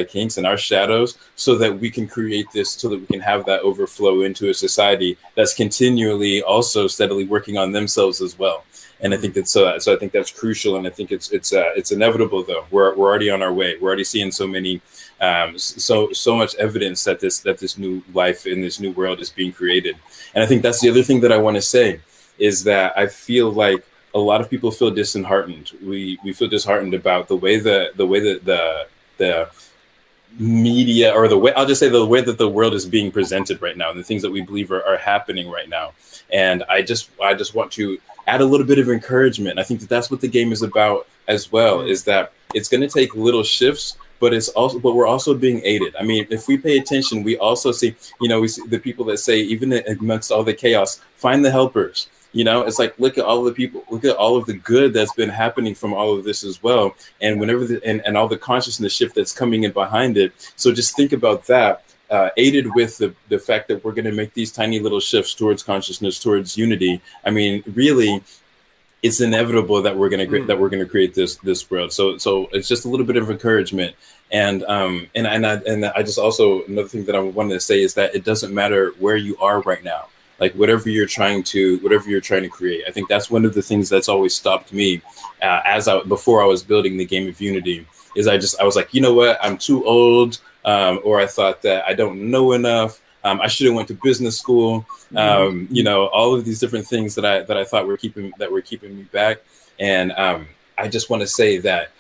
kinks and our shadows so that we can create this, so that we can have that overflow into a society that's continually also steadily working on themselves as well. And I think that's so I think that's crucial, and I think it's inevitable though. We're already on our way. We're already seeing so many so much evidence that this new life in this new world is being created. And I think that's the other thing that I want to say is that I feel like a lot of people feel disheartened. We feel disheartened about the way that the media, or the way that the world is being presented right now, and the things that we believe are happening right now. And I just want to add a little bit of encouragement. I think that's what the game is about as well, is that it's going to take little shifts, but we're also being aided. I mean, if we pay attention, we also see, we see the people that say, even amongst all the chaos, find the helpers. It's like, look at all the people, look at all of the good that's been happening from all of this as well. And whenever and all the consciousness shift that's coming in behind it. So just think about that, aided with the fact that we're going to make these tiny little shifts towards consciousness, towards unity. I mean, really, it's inevitable that we're going to create this world. So it's just a little bit of encouragement. And I just also, another thing that I wanted to say is that it doesn't matter where you are right now. like whatever you're trying to create. I think that's one of the things that's always stopped me before I was building the game of Unity. Is I was like, you know what, I'm too old, or I thought that I don't know enough. I should have went to business school. You know, all of these different things that I thought were keeping me back. And I just want to say that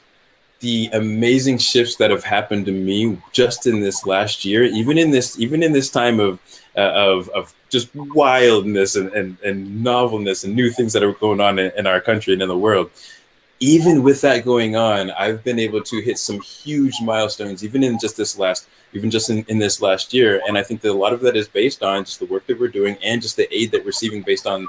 the amazing shifts that have happened to me just in this last year, even in this time of just wildness and novelness and new things that are going on in our country and in the world. Even with that going on, I've been able to hit some huge milestones, even in this last year. And I think that a lot of that is based on just the work that we're doing and just the aid that we're receiving based on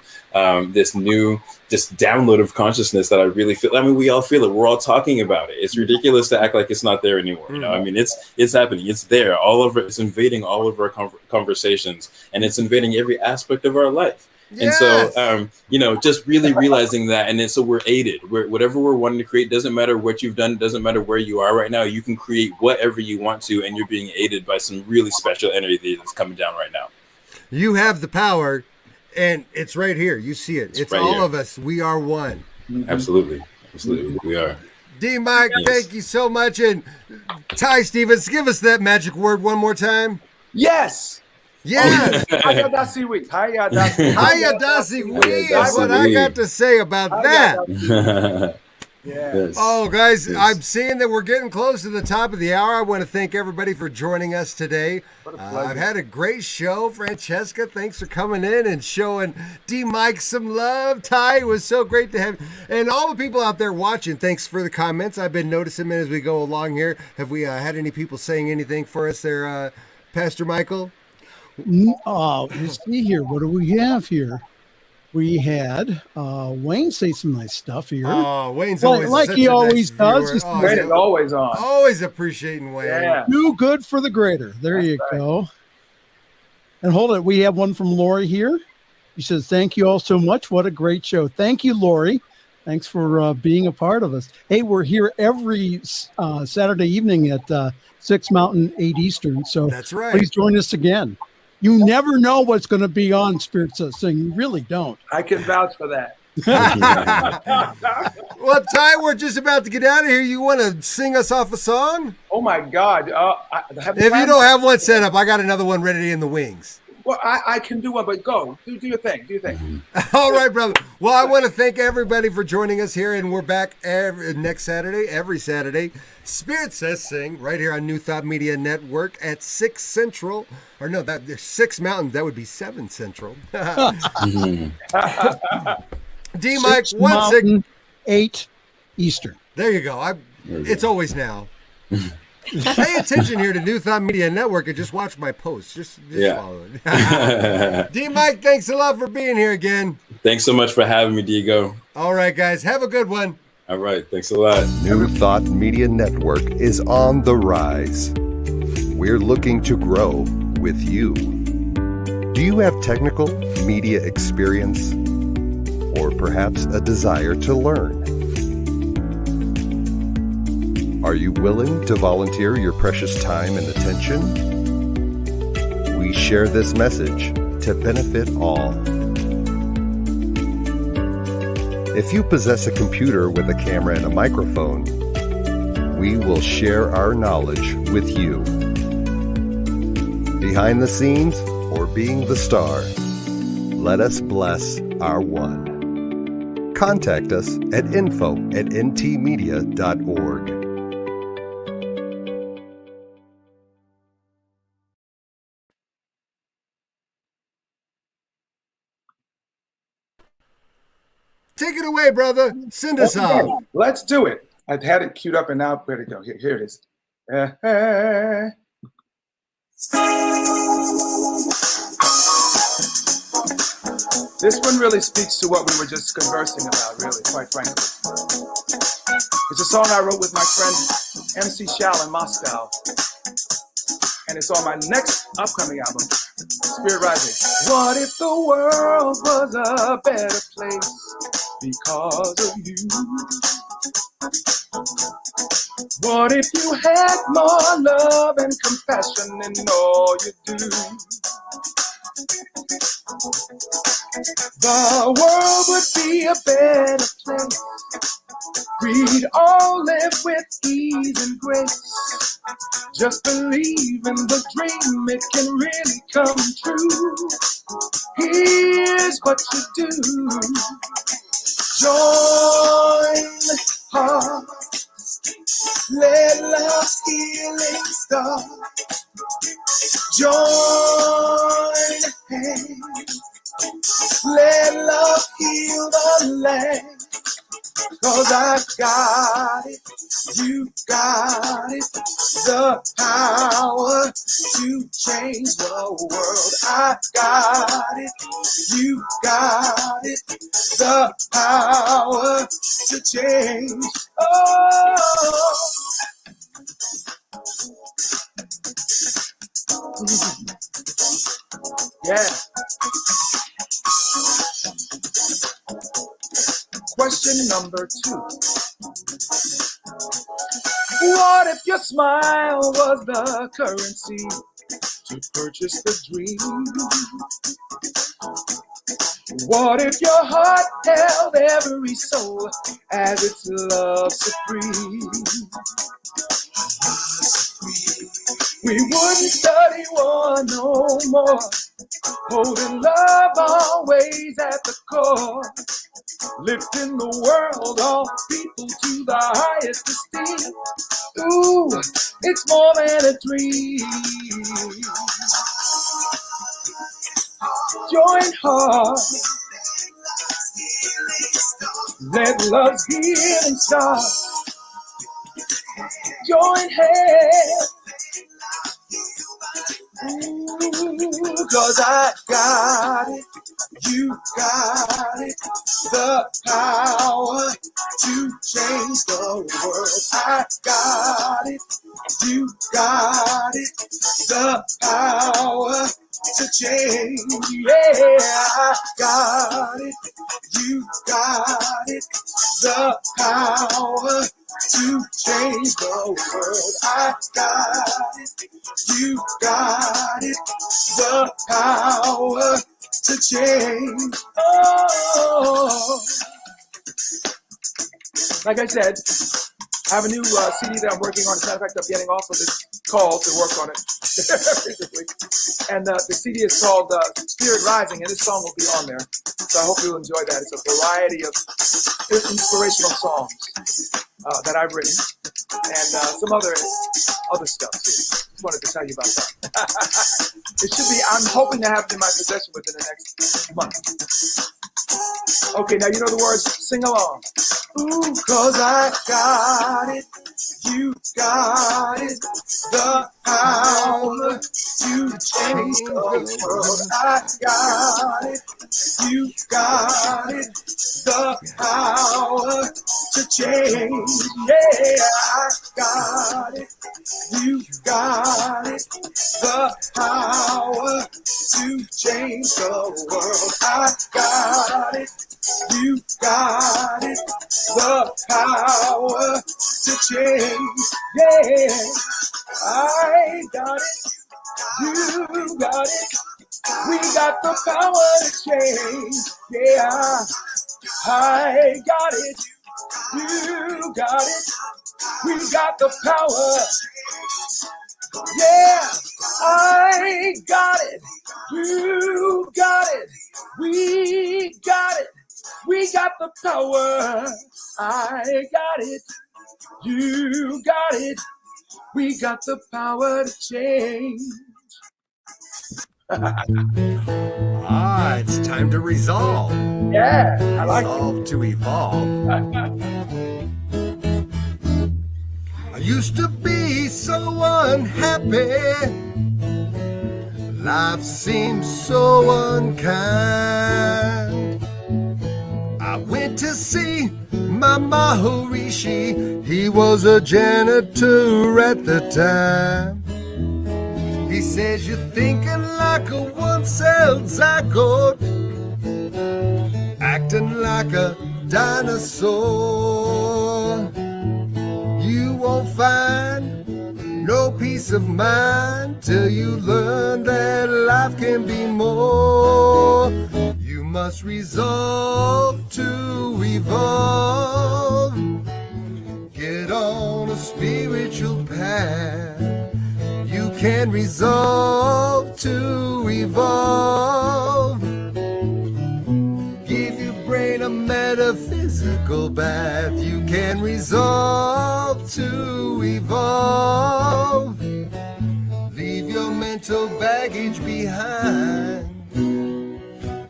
this new download of consciousness that I really feel. I mean, we all feel it. We're all talking about it. It's ridiculous to act like it's not there anymore. You know, I mean, it's happening. It's there all over. It's invading all of our conversations, and it's invading every aspect of our life. Yes. And so, you know, just really realizing that, and then so we're aided. Whatever we're wanting to create, doesn't matter what you've done, doesn't matter where you are right now. You can create whatever you want to, and you're being aided by some really special energy that's coming down right now. You have the power, and it's right here. You see it. It's right all here. Of us. We are one. Absolutely, we are. D.Mike, thank you so much, and Ty Stevens, give us that magic word one more time. Yes. Yes. Hayadasiwi. Hayadasiwi is what I got to say about that. Yes. Oh, guys, I'm seeing that we're getting close to the top of the hour. I want to thank everybody for joining us today. I've had a great show. Francesca, thanks for coming in and showing D.Mike some love. Ty, it was so great to have you. And all the people out there watching, thanks for the comments. I've been noticing them as we go along here. Have we had any people saying anything for us there, Pastor Michael? Let's see here. What do we have here? We had Wayne say some nice stuff here. Oh, Wayne's always like he always does. Wayne is always on. Always appreciating Wayne. Yeah. Do good for the greater. There That's you right. go. And hold it. We have one from Lori here. He says, "Thank you all so much. What a great show." Thank you, Lori. Thanks for being a part of us. Hey, we're here every Saturday evening at 6 Mountain, 8 Eastern. So that's right. Please join us again. You never know what's going to be on Spirit Says Sing. You really don't. I can vouch for that. Well, Ty, we're just about to get out of here. You want to sing us off a song? Oh, my God. If you don't have one set up, I got another one ready in the wings. Well, I can do one, but go. Do your thing. Do your thing. All right, brother. Well, I want to thank everybody for joining us here, and we're back every Saturday. Spirit Says Sing, right here on New Thought Media Network at 6 Central. Or no, there's 6 Mountain. That would be 7 Central. D.Mike, 8 Eastern. There you go. It's always now. Pay attention here to New Thought Media Network and just watch my posts. Just follow it. D.Mike, thanks a lot for being here again. Thanks so much for having me, Diego. All right, guys. Have a good one. All right. Thanks a lot. New Thought Media Network is on the rise. We're looking to grow with you. Do you have technical media experience or perhaps a desire to learn? Are you willing to volunteer your precious time and attention? We share this message to benefit all. If you possess a computer with a camera and a microphone, we will share our knowledge with you. Behind the scenes or being the star, let us bless our one. Contact us at info@ntmedia.org. Take it away, brother. Send us off. Let's do it. I had it queued up and now where'd it go? Here it is. This one really speaks to what we were just conversing about, really, quite frankly. It's a song I wrote with my friend MC Shao in Moscow. And it's on my next upcoming album, Spirit Rising. What if the world was a better place because of you? What if you had more love and compassion in all you do? The world would be a better place. We'd all live with ease and grace. Just believe in the dream, it can really come true. Here's what you do. Join hearts, let love's healing start. Join hands, let love heal the land. 'Cause I got it, you got it, the power to change the world. I got it, you got it, the power to change. Oh. Yeah. Question number 2. What if your smile was the currency to purchase the dream? What if your heart held every soul as its love supreme? We wouldn't study war no more, holding love always at the core. Lifting the world, all people to the highest esteem. Ooh, it's more than a dream. Join hearts, let love's healing start. Join hands, 'cause I got it, you got it, the power to change the world. I got it, you got it, the power to change. Yeah, I got it, you got it, the power to change the world. I got it, you got it, the power to change. Oh, like I said, I have a new CD that I'm working on. As a matter of fact, I'm getting off of this call to work on it, basically. And the CD is called Spirit Rising, and this song will be on there. So I hope you'll enjoy that. It's a variety of inspirational songs that I've written, and some other stuff too. Just wanted to tell you about that. It should be, I'm hoping to have it in my possession within the next month. Okay, now you know the words, sing along. Ooh, 'cause I got it, you got it, the power to change the world. I got it, you got it, the power to change. Yeah, I got it, you got it, the power to change the world. I got it, you got it, the power to change. Yeah, I got it, you got it, we got the power to change. Yeah, I got it, you got it, we got the power. Yeah, I got it, you got it, we got it, we got the power. I got it, you got it, we got the power to change. It's time to resolve. Yeah, I like it. Resolve to evolve. I used to be so unhappy. Life seemed so unkind. I went to see my Maharishi. He was a janitor at the time. He says, you're thinking like a one-celled zygote, acting like a dinosaur. You won't find No peace of mind till you learn that life can be more. You must resolve to evolve. Get on a spiritual path. You can resolve to evolve. Give your brain a metaphysical bath. You can resolve to evolve. Leave your mental baggage behind.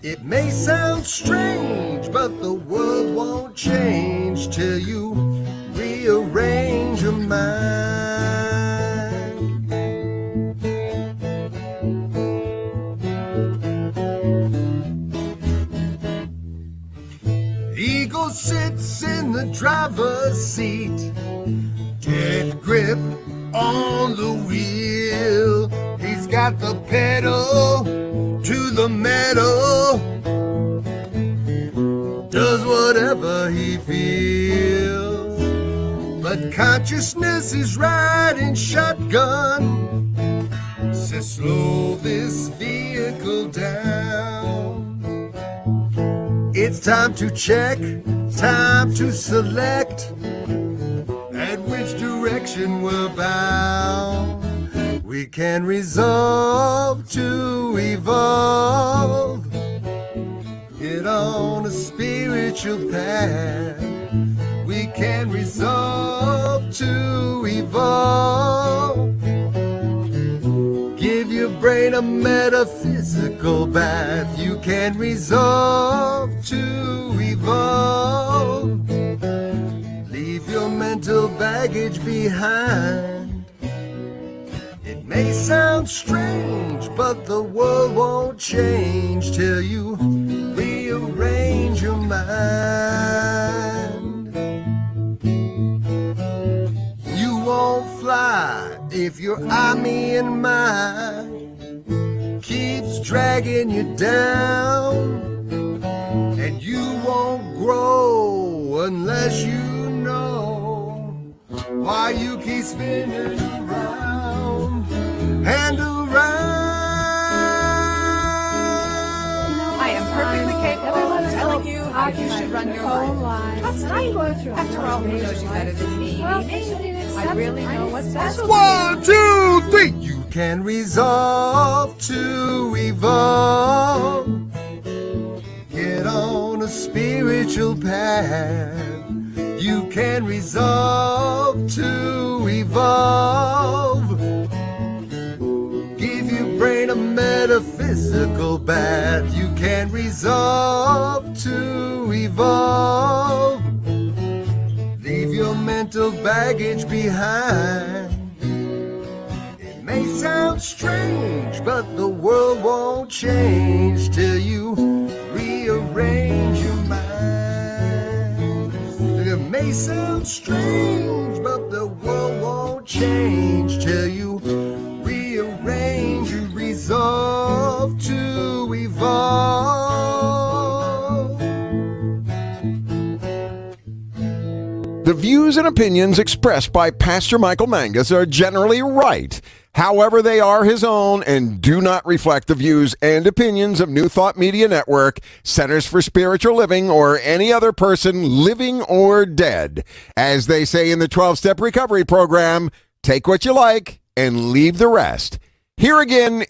It may sound strange, but the world won't change till you rearrange your mind. Ego sits in the driver's seat, dead grip on the wheel. He's got the pedal to the metal, does whatever he feels. But consciousness is riding shotgun, says slow this vehicle down. It's time to check, time to select at which direction we're bound. We can resolve to evolve. Get on a spiritual path. We can resolve to evolve. Give your brain a metaphysical bath. You can resolve to evolve. Leave your mental baggage behind. It may sound strange, but the world won't change till you rearrange your mind. You won't fly if your I, me, and mine keeps dragging you down. And you won't grow unless you know why you keep spinning around and around. I am perfectly capable of telling you how you should run your life. Trust me. After all, who knows you better than me? I really know what's best. 1, 2, 3. You can resolve to evolve. Get on a spiritual path. You can resolve to evolve. Give your brain a metaphysical bath. You can resolve to evolve. Leave your mental baggage behind. It may sound strange, but the world won't change till you rearrange your mind. It may sound strange, but the world won't change till you rearrange your resolve to evolve. The views and opinions expressed by Pastor Michael Mangus are generally right. However, they are his own and do not reflect the views and opinions of New Thought Media Network, Centers for Spiritual Living, or any other person living or dead. As they say in the 12-Step Recovery Program, take what you like and leave the rest. Here again